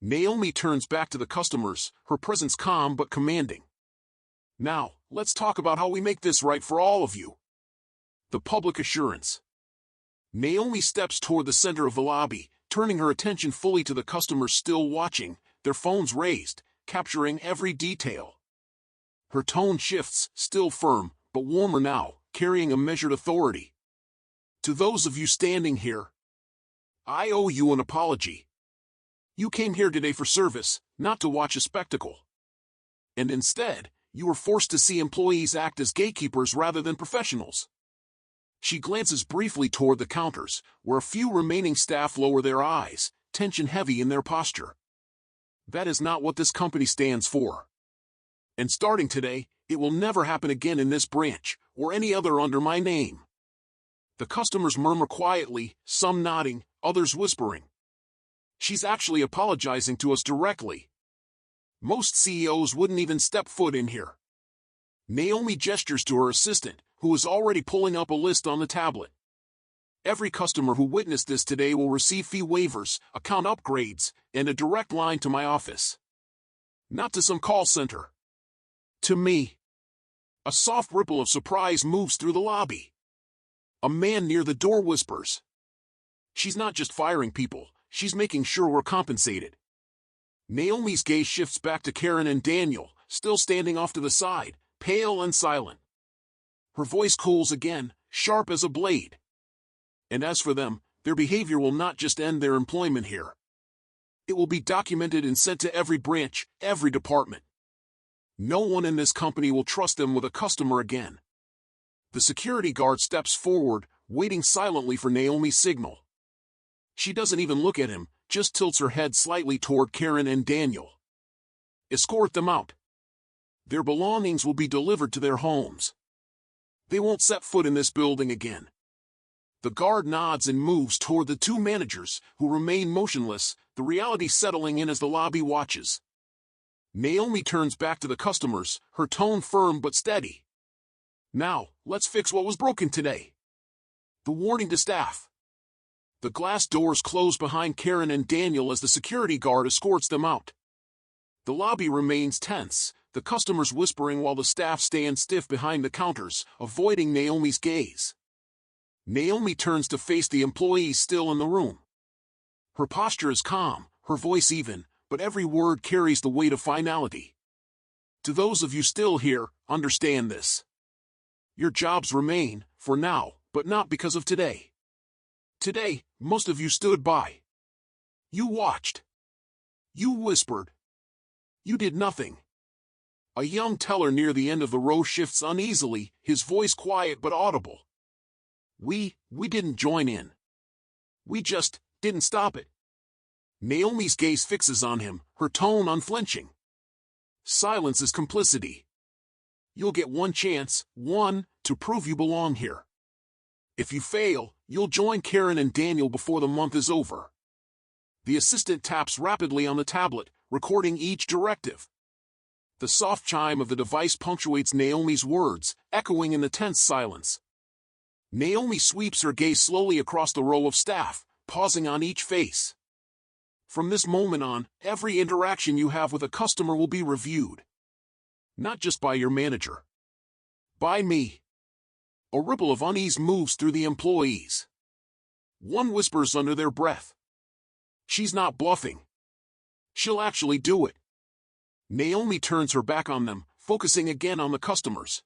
Naomi turns back to the customers, her presence calm but commanding. Now, let's talk about how we make this right for all of you. The public assurance. Naomi steps toward the center of the lobby, turning her attention fully to the customers still watching, their phones raised, capturing every detail. Her tone shifts, still firm, but warmer now, carrying a measured authority. To those of you standing here, I owe you an apology. You came here today for service, not to watch a spectacle. And instead, you were forced to see employees act as gatekeepers rather than professionals. She glances briefly toward the counters, where a few remaining staff lower their eyes, tension heavy in their posture. That is not what this company stands for. And starting today, it will never happen again in this branch, or any other under my name. The customers murmur quietly, some nodding, others whispering. She's actually apologizing to us directly. Most CEOs wouldn't even step foot in here. Naomi gestures to her assistant, who is already pulling up a list on the tablet. Every customer who witnessed this today will receive fee waivers, account upgrades, and a direct line to my office. Not to some call center. To me. A soft ripple of surprise moves through the lobby. A man near the door whispers. She's not just firing people, she's making sure we're compensated. Naomi's gaze shifts back to Karen and Daniel, still standing off to the side, pale and silent. Her voice cools again, sharp as a blade. And as for them, their behavior will not just end their employment here. It will be documented and sent to every branch, every department. No one in this company will trust them with a customer again. The security guard steps forward, waiting silently for Naomi's signal. She doesn't even look at him, just tilts her head slightly toward Karen and Daniel. Escort them out. Their belongings will be delivered to their homes. They won't set foot in this building again. The guard nods and moves toward the two managers, who remain motionless, the reality settling in as the lobby watches. Naomi turns back to the customers, her tone firm but steady. Now, let's fix what was broken today. The warning to staff. The glass doors close behind Karen and Daniel as the security guard escorts them out. The lobby remains tense, the customers whispering while the staff stand stiff behind the counters, avoiding Naomi's gaze. Naomi turns to face the employees still in the room. Her posture is calm, her voice even, but every word carries the weight of finality. To those of you still here, understand this. Your jobs remain, for now, but not because of today. Today, most of you stood by. You watched. You whispered. You did nothing. A young teller near the end of the row shifts uneasily, his voice quiet but audible. We didn't join in. We just didn't stop it. Naomi's gaze fixes on him, her tone unflinching. Silence is complicity. You'll get one chance, to prove you belong here. If you fail, you'll join Karen and Daniel before the month is over. The assistant taps rapidly on the tablet, recording each directive. The soft chime of the device punctuates Naomi's words, echoing in the tense silence. Naomi sweeps her gaze slowly across the row of staff, pausing on each face. From this moment on, every interaction you have with a customer will be reviewed. Not just by your manager. By me. A ripple of unease moves through the employees. One whispers under their breath. She's not bluffing. She'll actually do it. Naomi turns her back on them, focusing again on the customers.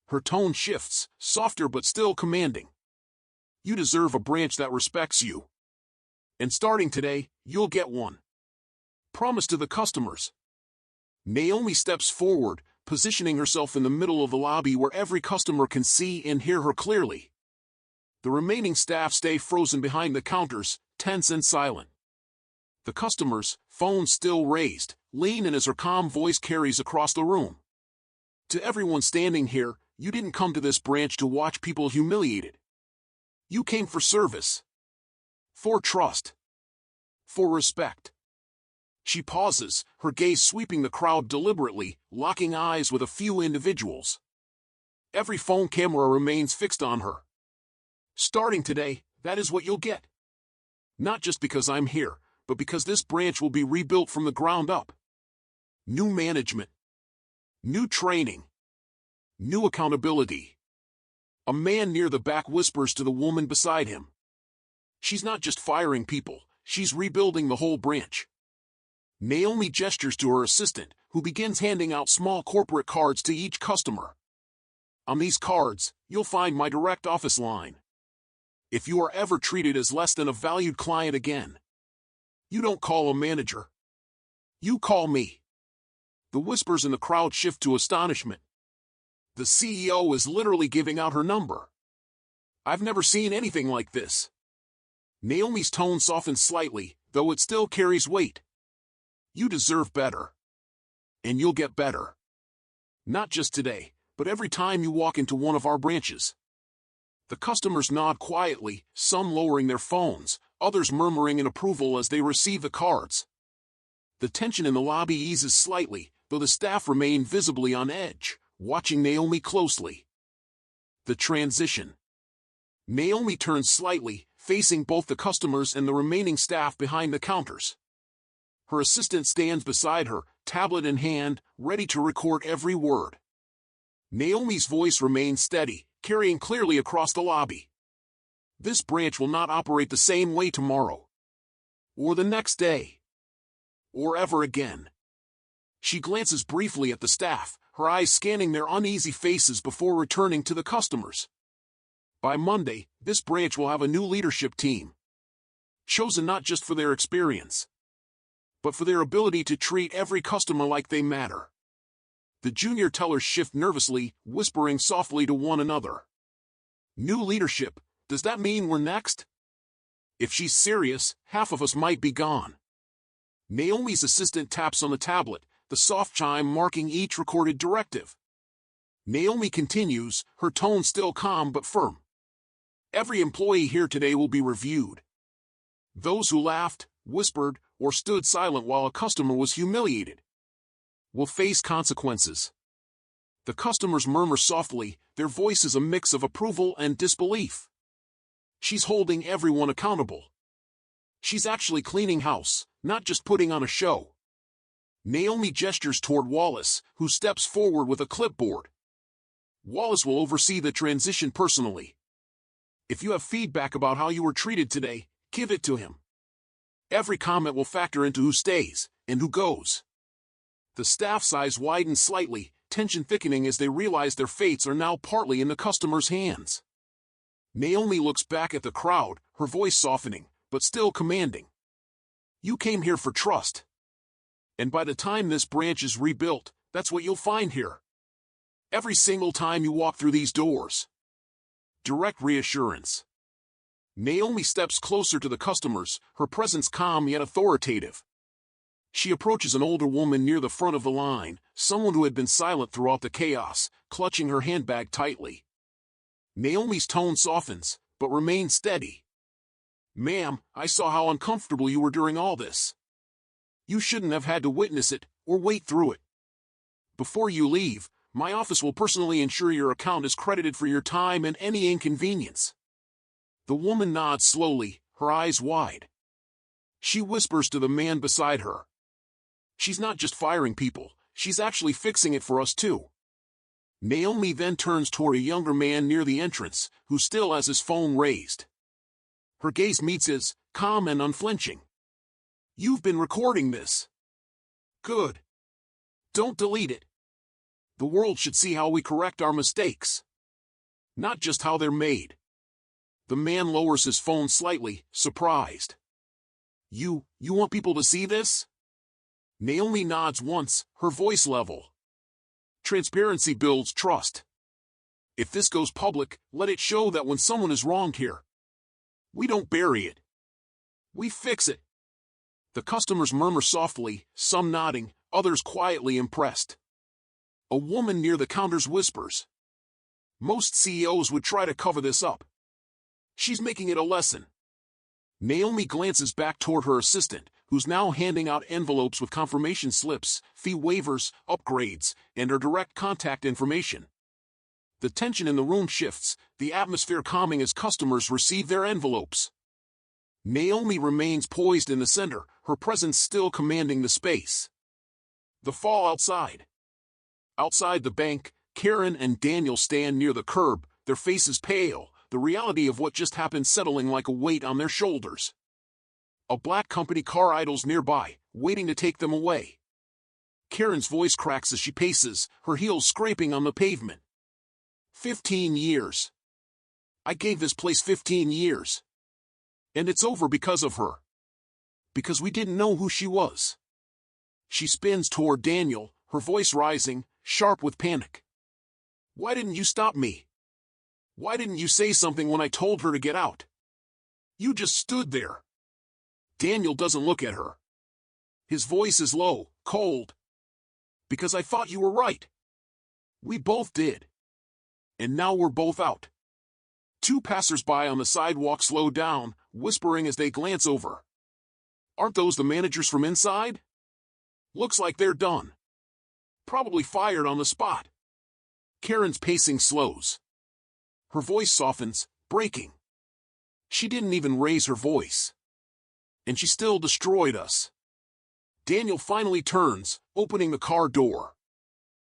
Her tone shifts, softer but still commanding. You deserve a branch that respects you. And starting today, you'll get one. Promise to the customers. Naomi steps forward, positioning herself in the middle of the lobby where every customer can see and hear her clearly. The remaining staff stay frozen behind the counters, tense and silent. The customers, phones still raised, lean in as her calm voice carries across the room. To everyone standing here, you didn't come to this branch to watch people humiliated. You came for service. For trust. For respect. She pauses, her gaze sweeping the crowd deliberately, locking eyes with a few individuals. Every phone camera remains fixed on her. Starting today, that is what you'll get. Not just because I'm here, but because this branch will be rebuilt from the ground up. New management. New training. New accountability. A man near the back whispers to the woman beside him. She's not just firing people, she's rebuilding the whole branch. Naomi gestures to her assistant, who begins handing out small corporate cards to each customer. On these cards, you'll find my direct office line. If you are ever treated as less than a valued client again, you don't call a manager. You call me. The whispers in the crowd shift to astonishment. The CEO is literally giving out her number. I've never seen anything like this. Naomi's tone softens slightly, though it still carries weight. You deserve better. And you'll get better. Not just today, but every time you walk into one of our branches. The customers nod quietly, some lowering their phones, others murmuring in approval as they receive the cards. The tension in the lobby eases slightly, though the staff remain visibly on edge, watching Naomi closely. The transition. Naomi turns slightly, facing both the customers and the remaining staff behind the counters. Her assistant stands beside her, tablet in hand, ready to record every word. Naomi's voice remains steady, carrying clearly across the lobby. This branch will not operate the same way tomorrow. Or the next day. Or ever again. She glances briefly at the staff, her eyes scanning their uneasy faces before returning to the customers. By Monday, this branch will have a new leadership team. Chosen not just for their experience, but for their ability to treat every customer like they matter. The junior tellers shift nervously, whispering softly to one another. New leadership, does that mean we're next? If she's serious, half of us might be gone. Naomi's assistant taps on the tablet, the soft chime marking each recorded directive. Naomi continues, her tone still calm but firm. Every employee here today will be reviewed. Those who laughed, whispered, or stood silent while a customer was humiliated will face consequences. The customers murmur softly, their voices a mix of approval and disbelief. She's holding everyone accountable. She's actually cleaning house, not just putting on a show. Naomi gestures toward Wallace, who steps forward with a clipboard. Wallace will oversee the transition personally. If you have feedback about how you were treated today, give it to him. Every comment will factor into who stays and who goes. The staff's eyes widen slightly, tension thickening as they realize their fates are now partly in the customer's hands. Naomi looks back at the crowd, her voice softening, but still commanding. You came here for trust. And by the time this branch is rebuilt, that's what you'll find here. Every single time you walk through these doors. Direct reassurance. Naomi steps closer to the customers, her presence calm yet authoritative. She approaches an older woman near the front of the line, someone who had been silent throughout the chaos, clutching her handbag tightly. Naomi's tone softens, but remains steady. Ma'am, I saw how uncomfortable you were during all this. You shouldn't have had to witness it, or wait through it. Before you leave, my office will personally ensure your account is credited for your time and any inconvenience. The woman nods slowly, her eyes wide. She whispers to the man beside her. She's not just firing people, she's actually fixing it for us too. Naomi then turns toward a younger man near the entrance, who still has his phone raised. Her gaze meets his, calm and unflinching. You've been recording this. Good. Don't delete it. The world should see how we correct our mistakes. Not just how they're made. The man lowers his phone slightly, surprised. You want people to see this? Naomi nods once, her voice level. Transparency builds trust. If this goes public, let it show that when someone is wronged here, we don't bury it. We fix it. The customers murmur softly, some nodding, others quietly impressed. A woman near the counters whispers. Most CEOs would try to cover this up. She's making it a lesson. Naomi glances back toward her assistant, who's now handing out envelopes with confirmation slips, fee waivers, upgrades, and her direct contact information. The tension in the room shifts, the atmosphere calming as customers receive their envelopes. Naomi remains poised in the center, her presence still commanding the space. The fall outside. Outside the bank, Karen and Daniel stand near the curb, their faces pale, the reality of what just happened settling like a weight on their shoulders. A black company car idles nearby, waiting to take them away. Karen's voice cracks as she paces, her heels scraping on the pavement. 15 years. I gave this place 15 years. And it's over because of her. Because we didn't know who she was. She spins toward Daniel, her voice rising, sharp with panic. Why didn't you stop me? Why didn't you say something when I told her to get out? You just stood there. Daniel doesn't look at her. His voice is low, cold. Because I thought you were right. We both did. And now we're both out. Two passers-by on the sidewalk slow down, whispering as they glance over. Aren't those the managers from inside? Looks like they're done. Probably fired on the spot. Karen's pacing slows. Her voice softens, breaking. She didn't even raise her voice. And she still destroyed us. Daniel finally turns, opening the car door.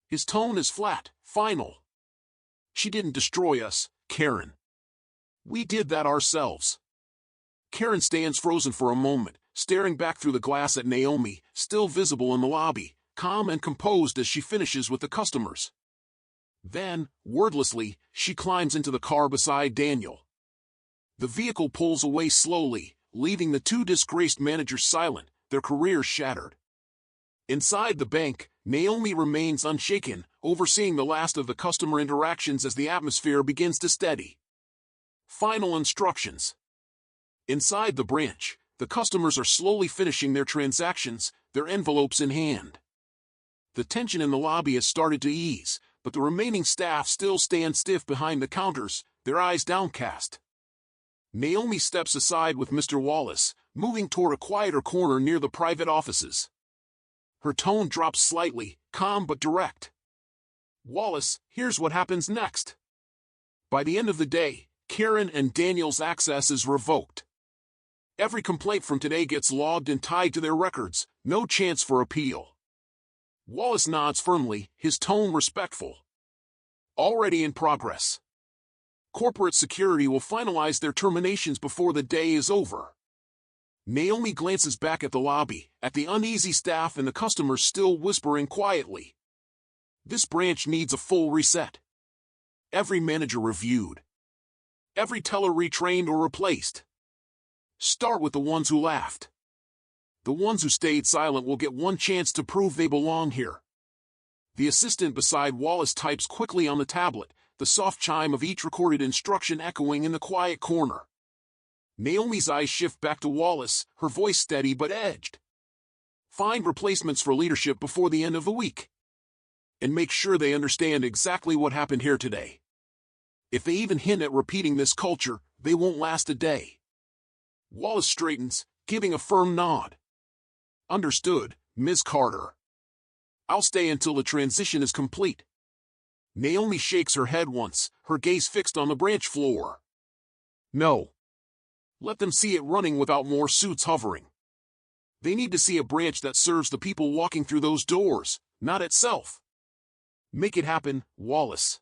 His tone is flat, final. She didn't destroy us, Karen. We did that ourselves. Karen stands frozen for a moment, staring back through the glass at Naomi, still visible in the lobby, calm and composed as she finishes with the customers. Then, wordlessly, she climbs into the car beside Daniel. The vehicle pulls away slowly, leaving the two disgraced managers silent, their careers shattered. Inside the bank, Naomi remains unshaken, overseeing the last of the customer interactions as the atmosphere begins to steady. Final instructions. Inside the branch, the customers are slowly finishing their transactions, their envelopes in hand. The tension in the lobby has started to ease, but the remaining staff still stand stiff behind the counters, their eyes downcast. Naomi steps aside with Mr. Wallace, moving toward a quieter corner near the private offices. Her tone drops slightly, calm but direct. Wallace, here's what happens next. By the end of the day, Karen and Daniel's access is revoked. Every complaint from today gets logged and tied to their records, no chance for appeal. Wallace nods firmly, his tone respectful. Already in progress. Corporate security will finalize their terminations before the day is over. Naomi glances back at the lobby, at the uneasy staff and the customers still whispering quietly. This branch needs a full reset. Every manager reviewed. Every teller retrained or replaced. Start with the ones who laughed. The ones who stayed silent will get one chance to prove they belong here. The assistant beside Wallace types quickly on the tablet, the soft chime of each recorded instruction echoing in the quiet corner. Naomi's eyes shift back to Wallace, her voice steady but edged. Find replacements for leadership before the end of the week. And make sure they understand exactly what happened here today. If they even hint at repeating this culture, they won't last a day. Wallace straightens, giving a firm nod. Understood, Ms. Carter. I'll stay until the transition is complete. Naomi shakes her head once, her gaze fixed on the branch floor. No. Let them see it running without more suits hovering. They need to see a branch that serves the people walking through those doors, not itself. Make it happen, Wallace.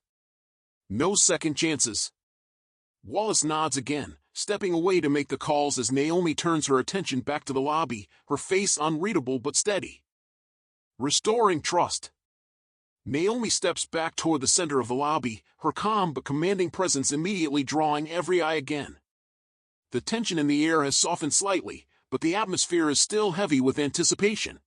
No second chances. Wallace nods again, stepping away to make the calls as Naomi turns her attention back to the lobby, her face unreadable but steady. Restoring trust. Naomi steps back toward the center of the lobby, her calm but commanding presence immediately drawing every eye again. The tension in the air has softened slightly, but the atmosphere is still heavy with anticipation.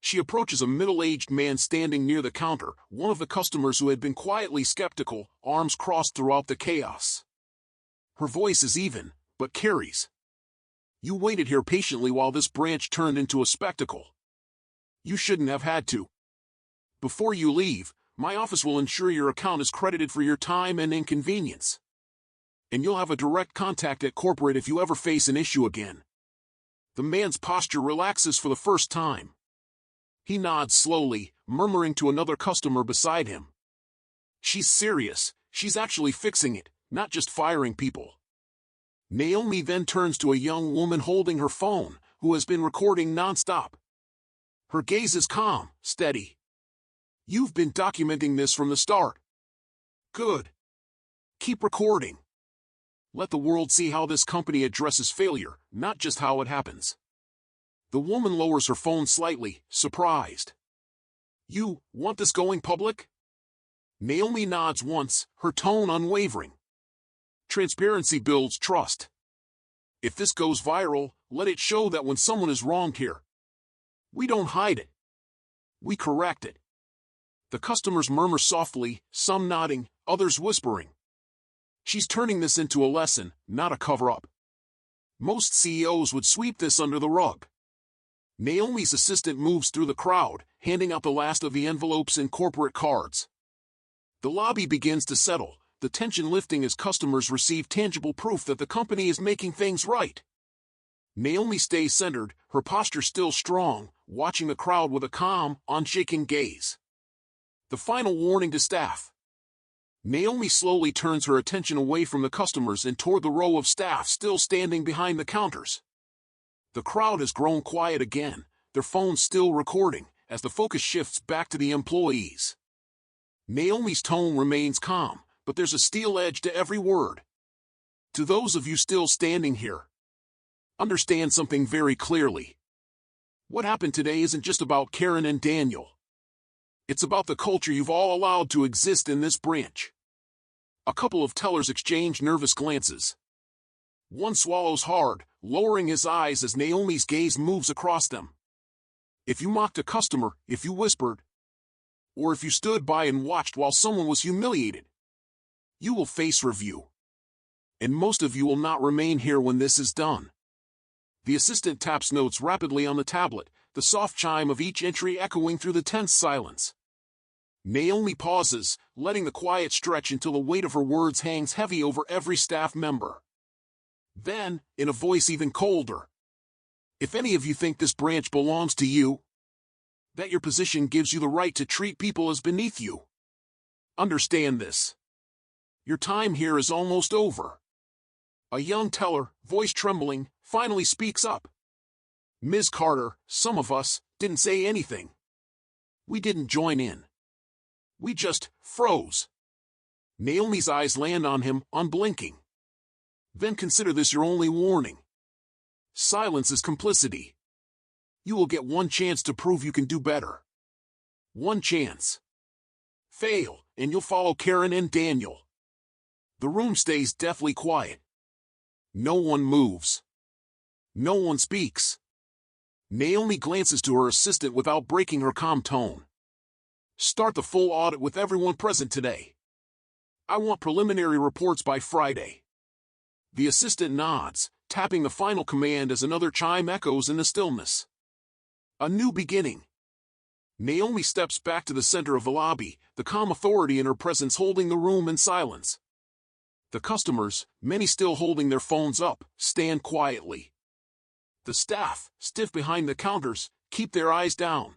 She approaches a middle-aged man standing near the counter, one of the customers who had been quietly skeptical, arms crossed throughout the chaos. Her voice is even, but carries. You waited here patiently while this branch turned into a spectacle. You shouldn't have had to. Before you leave, my office will ensure your account is credited for your time and inconvenience. And you'll have a direct contact at corporate if you ever face an issue again. The man's posture relaxes for the first time. He nods slowly, murmuring to another customer beside him. She's serious, she's actually fixing it, not just firing people. Naomi then turns to a young woman holding her phone, who has been recording nonstop. Her gaze is calm, steady. You've been documenting this from the start. Good. Keep recording. Let the world see how this company addresses failure, not just how it happens. The woman lowers her phone slightly, surprised. You want this going public? Naomi nods once, her tone unwavering. Transparency builds trust. If this goes viral, let it show that when someone is wronged here, we don't hide it. We correct it. The customers murmur softly, some nodding, others whispering. She's turning this into a lesson, not a cover-up. Most CEOs would sweep this under the rug. Naomi's assistant moves through the crowd, handing out the last of the envelopes and corporate cards. The lobby begins to settle, the tension lifting as customers receive tangible proof that the company is making things right. Naomi stays centered, her posture still strong, watching the crowd with a calm, unshaken gaze. The final warning to staff. Naomi slowly turns her attention away from the customers and toward the row of staff still standing behind the counters. The crowd has grown quiet again, their phones still recording, as the focus shifts back to the employees. Naomi's tone remains calm, but there's a steel edge to every word. To those of you still standing here, understand something very clearly. What happened today isn't just about Karen and Daniel. It's about the culture you've all allowed to exist in this branch. A couple of tellers exchange nervous glances. One swallows hard, lowering his eyes as Naomi's gaze moves across them. If you mocked a customer, if you whispered, or if you stood by and watched while someone was humiliated, you will face review. And most of you will not remain here when this is done. The assistant taps notes rapidly on the tablet, the soft chime of each entry echoing through the tense silence. Naomi pauses, letting the quiet stretch until the weight of her words hangs heavy over every staff member. Then, in a voice even colder, if any of you think this branch belongs to you, that your position gives you the right to treat people as beneath you, understand this. Your time here is almost over. A young teller, voice trembling, finally speaks up. Ms. Carter, some of us didn't say anything. We didn't join in. We just froze. Naomi's eyes land on him, unblinking. Then consider this your only warning. Silence is complicity. You will get one chance to prove you can do better. One chance. Fail, and you'll follow Karen and Daniel. The room stays deathly quiet. No one moves. No one speaks. Naomi glances to her assistant without breaking her calm tone. Start the full audit with everyone present today. I want preliminary reports by Friday. The assistant nods, tapping the final command as another chime echoes in the stillness. A new beginning. Naomi steps back to the center of the lobby, the calm authority in her presence holding the room in silence. The customers, many still holding their phones up, stand quietly. The staff, stiff behind the counters, keep their eyes down.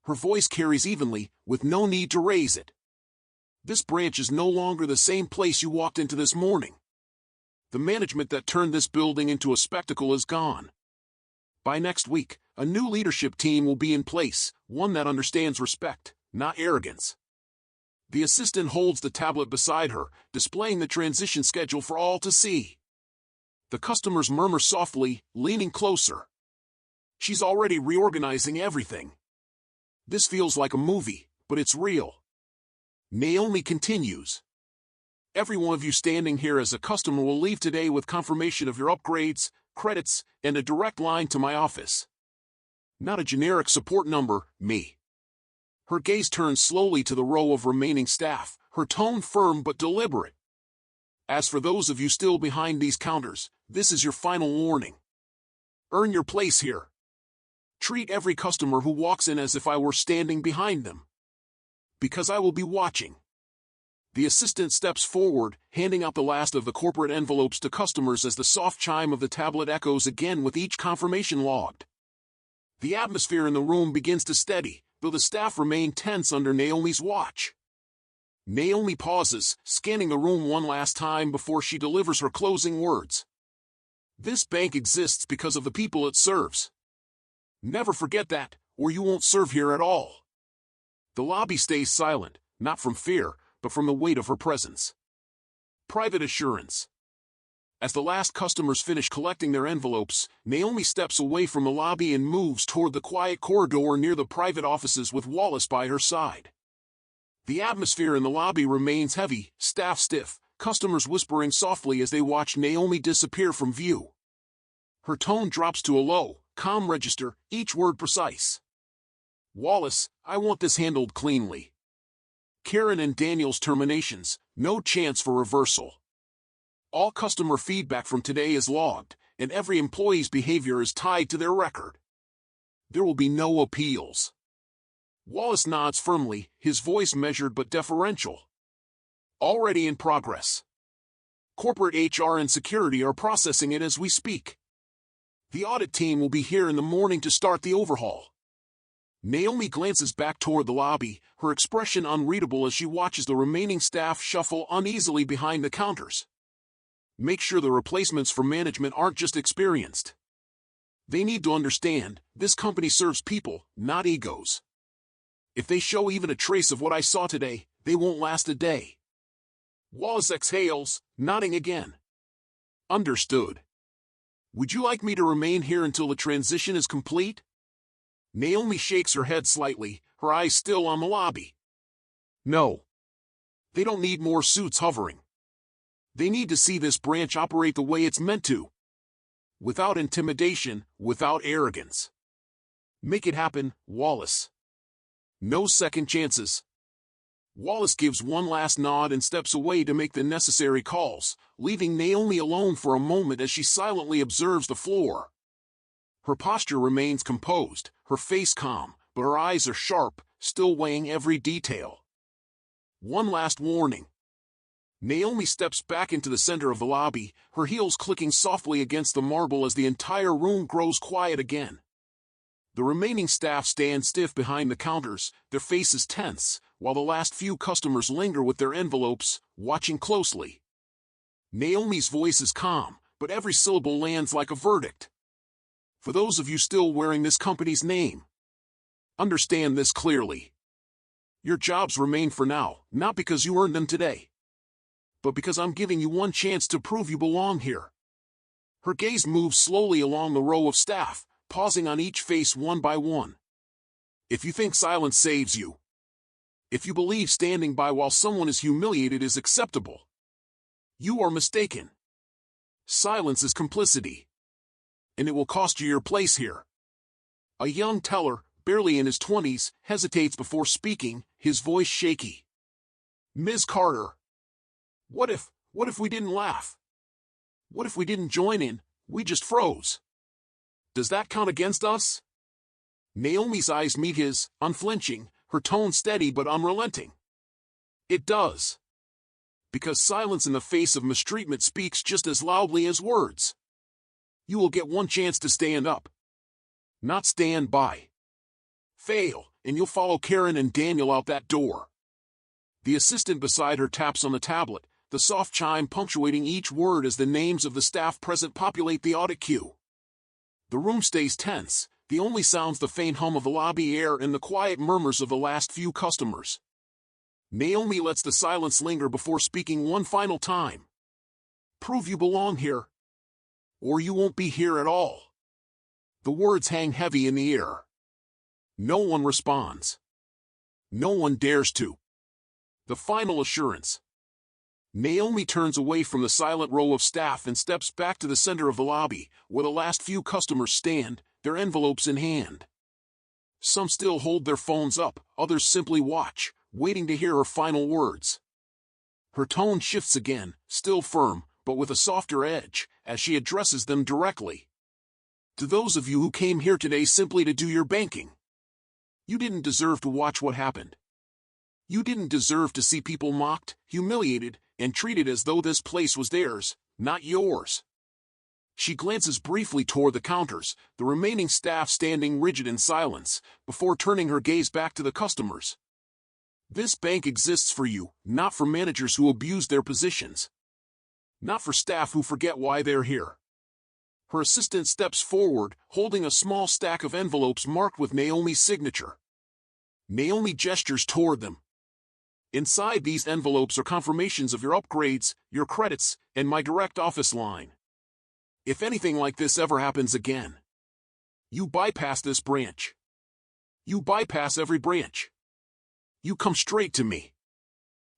Her voice carries evenly, with no need to raise it. This branch is no longer the same place you walked into this morning. The management that turned this building into a spectacle is gone. By next week, a new leadership team will be in place, one that understands respect, not arrogance. The assistant holds the tablet beside her, displaying the transition schedule for all to see. The customers murmur softly, leaning closer. She's already reorganizing everything. This feels like a movie, but it's real. Naomi continues. Every one of you standing here as a customer will leave today with confirmation of your upgrades, credits, and a direct line to my office. Not a generic support number, me. Her gaze turns slowly to the row of remaining staff, her tone firm but deliberate. As for those of you still behind these counters, this is your final warning. Earn your place here. Treat every customer who walks in as if I were standing behind them. Because I will be watching. The assistant steps forward, handing out the last of the corporate envelopes to customers as the soft chime of the tablet echoes again with each confirmation logged. The atmosphere in the room begins to steady, though the staff remain tense under Naomi's watch. Naomi pauses, scanning the room one last time before she delivers her closing words. This bank exists because of the people it serves. Never forget that, or you won't serve here at all. The lobby stays silent, not from fear, but from the weight of her presence. Private assurance. As the last customers finish collecting their envelopes, Naomi steps away from the lobby and moves toward the quiet corridor near the private offices with Wallace by her side. The atmosphere in the lobby remains heavy, staff stiff, customers whispering softly as they watch Naomi disappear from view. Her tone drops to a low, calm register, each word precise. Wallace, I want this handled cleanly. Karen and Daniel's terminations, no chance for reversal. All customer feedback from today is logged, and every employee's behavior is tied to their record. There will be no appeals. Wallace nods firmly, his voice measured but deferential. Already in progress. Corporate HR and security are processing it as we speak. The audit team will be here in the morning to start the overhaul. Naomi glances back toward the lobby, her expression unreadable as she watches the remaining staff shuffle uneasily behind the counters. Make sure the replacements for management aren't just experienced. They need to understand, this company serves people, not egos. If they show even a trace of what I saw today, they won't last a day. Wallace exhales, nodding again. Understood. Would you like me to remain here until the transition is complete? Naomi shakes her head slightly, her eyes still on the lobby. No. They don't need more suits hovering. They need to see this branch operate the way it's meant to. Without intimidation, without arrogance. Make it happen, Wallace. No second chances. Wallace gives one last nod and steps away to make the necessary calls, leaving Naomi alone for a moment as she silently observes the floor. Her posture remains composed, her face calm, but her eyes are sharp, still weighing every detail. One last warning. Naomi steps back into the center of the lobby, her heels clicking softly against the marble as the entire room grows quiet again. The remaining staff stand stiff behind the counters, their faces tense, while the last few customers linger with their envelopes, watching closely. Naomi's voice is calm, but every syllable lands like a verdict. For those of you still wearing this company's name, understand this clearly. Your jobs remain for now, not because you earned them today, but because I'm giving you one chance to prove you belong here. Her gaze moves slowly along the row of staff, pausing on each face one by one. If you think silence saves you, if you believe standing by while someone is humiliated is acceptable, you are mistaken. Silence is complicity, and it will cost you your place here. A young teller, barely in his 20s, hesitates before speaking, his voice shaky. Ms. Carter, what if we didn't laugh? What if we didn't join in, we just froze? Does that count against us? Naomi's eyes meet his, unflinching, her tone steady but unrelenting. It does. Because silence in the face of mistreatment speaks just as loudly as words. You will get one chance to stand up, not stand by. Fail, and you'll follow Karen and Daniel out that door. The assistant beside her taps on the tablet, the soft chime punctuating each word as the names of the staff present populate the audit queue. The room stays tense, the only sounds the faint hum of the lobby air and the quiet murmurs of the last few customers. Naomi lets the silence linger before speaking one final time. Prove you belong here, or you won't be here at all. The words hang heavy in the air. No one responds. No one dares to. The final assurance. Naomi turns away from the silent row of staff and steps back to the center of the lobby, where the last few customers stand, their envelopes in hand. Some still hold their phones up, others simply watch, waiting to hear her final words. Her tone shifts again, still firm, but with a softer edge, as she addresses them directly. To those of you who came here today simply to do your banking, you didn't deserve to watch what happened. You didn't deserve to see people mocked, humiliated, and treated as though this place was theirs, not yours. She glances briefly toward the counters, the remaining staff standing rigid in silence, before turning her gaze back to the customers. This bank exists for you, not for managers who abuse their positions. Not for staff who forget why they're here. Her assistant steps forward, holding a small stack of envelopes marked with Naomi's signature. Naomi gestures toward them. Inside these envelopes are confirmations of your upgrades, your credits, and my direct office line. If anything like this ever happens again, you bypass this branch. You bypass every branch. You come straight to me.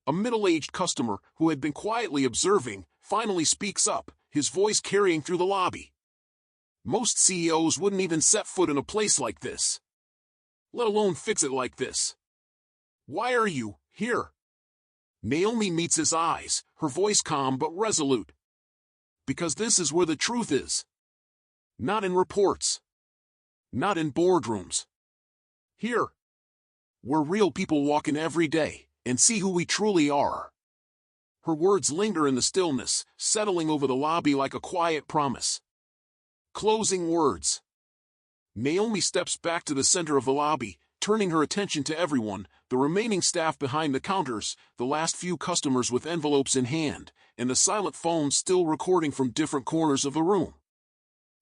A middle-aged customer who had been quietly observing finally speaks up, his voice carrying through the lobby. Most CEOs wouldn't even set foot in a place like this, let alone fix it like this. Why are you here? Naomi meets his eyes, her voice calm but resolute. Because this is where the truth is. Not in reports. Not in boardrooms. Here. Where real people walk in every day and see who we truly are. Her words linger in the stillness, settling over the lobby like a quiet promise. Closing words. Naomi steps back to the center of the lobby, turning her attention to everyone, the remaining staff behind the counters, the last few customers with envelopes in hand, and the silent phones still recording from different corners of the room.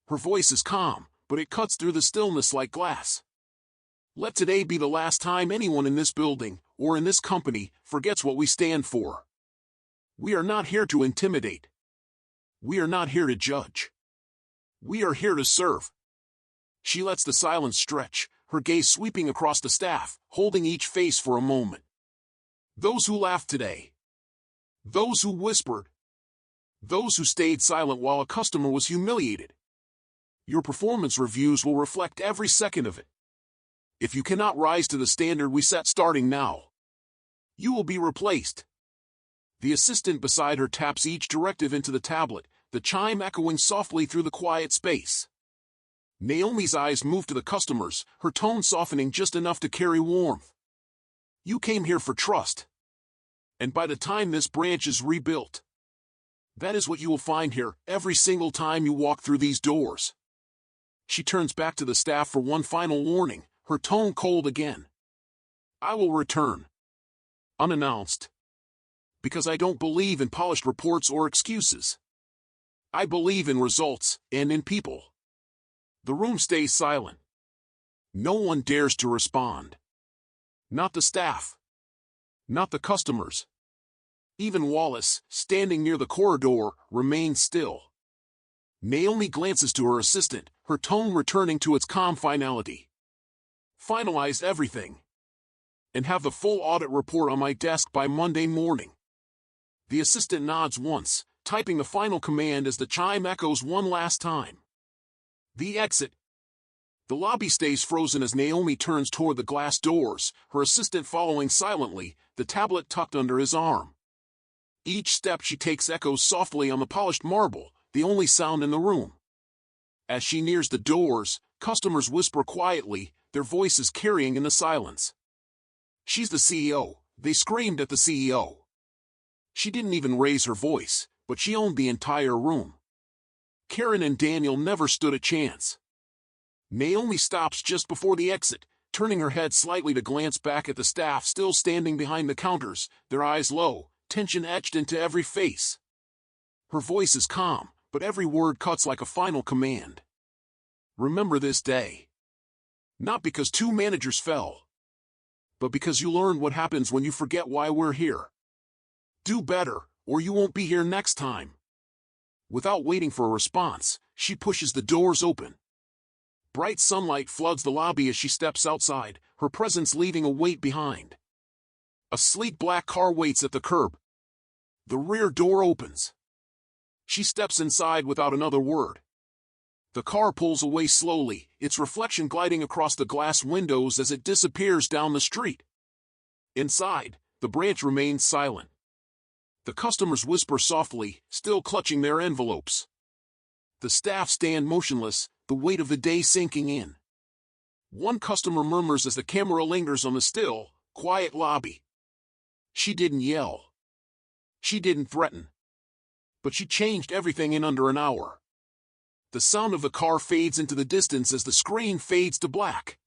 Her voice is calm, but it cuts through the stillness like glass. Let today be the last time anyone in this building, or in this company, forgets what we stand for. We are not here to intimidate. We are not here to judge. We are here to serve. She lets the silence stretch, her gaze sweeping across the staff, holding each face for a moment. Those who laughed today. Those who whispered. Those who stayed silent while a customer was humiliated. Your performance reviews will reflect every second of it. If you cannot rise to the standard we set starting now, you will be replaced. The assistant beside her taps each directive into the tablet, the chime echoing softly through the quiet space. Naomi's eyes move to the customers, her tone softening just enough to carry warmth. You came here for trust. And by the time this branch is rebuilt, that is what you will find here every single time you walk through these doors. She turns back to the staff for one final warning, her tone cold again. I will return. Unannounced. Because I don't believe in polished reports or excuses. I believe in results, and in people. The room stays silent. No one dares to respond. Not the staff. Not the customers. Even Wallace, standing near the corridor, remains still. Naomi glances to her assistant, her tone returning to its calm finality. Finalize everything. And have the full audit report on my desk by Monday morning. The assistant nods once, typing the final command as the chime echoes one last time. The exit. The lobby stays frozen as Naomi turns toward the glass doors, her assistant following silently, the tablet tucked under his arm. Each step she takes echoes softly on the polished marble, the only sound in the room. As she nears the doors, customers whisper quietly, their voices carrying in the silence. She's the CEO, they screamed at the CEO. She didn't even raise her voice, but she owned the entire room. Karen and Daniel never stood a chance. Naomi stops just before the exit, turning her head slightly to glance back at the staff still standing behind the counters, their eyes low, tension etched into every face. Her voice is calm, but every word cuts like a final command. Remember this day. Not because two managers fell, but because you learned what happens when you forget why we're here. Do better, or you won't be here next time. Without waiting for a response, she pushes the doors open. Bright sunlight floods the lobby as she steps outside, her presence leaving a weight behind. A sleek black car waits at the curb. The rear door opens. She steps inside without another word. The car pulls away slowly, its reflection gliding across the glass windows as it disappears down the street. Inside, the branch remains silent. The customers whisper softly, still clutching their envelopes. The staff stand motionless, the weight of the day sinking in. One customer murmurs as the camera lingers on the still, quiet lobby. She didn't yell. She didn't threaten. But she changed everything in under an hour. The sound of the car fades into the distance as the screen fades to black.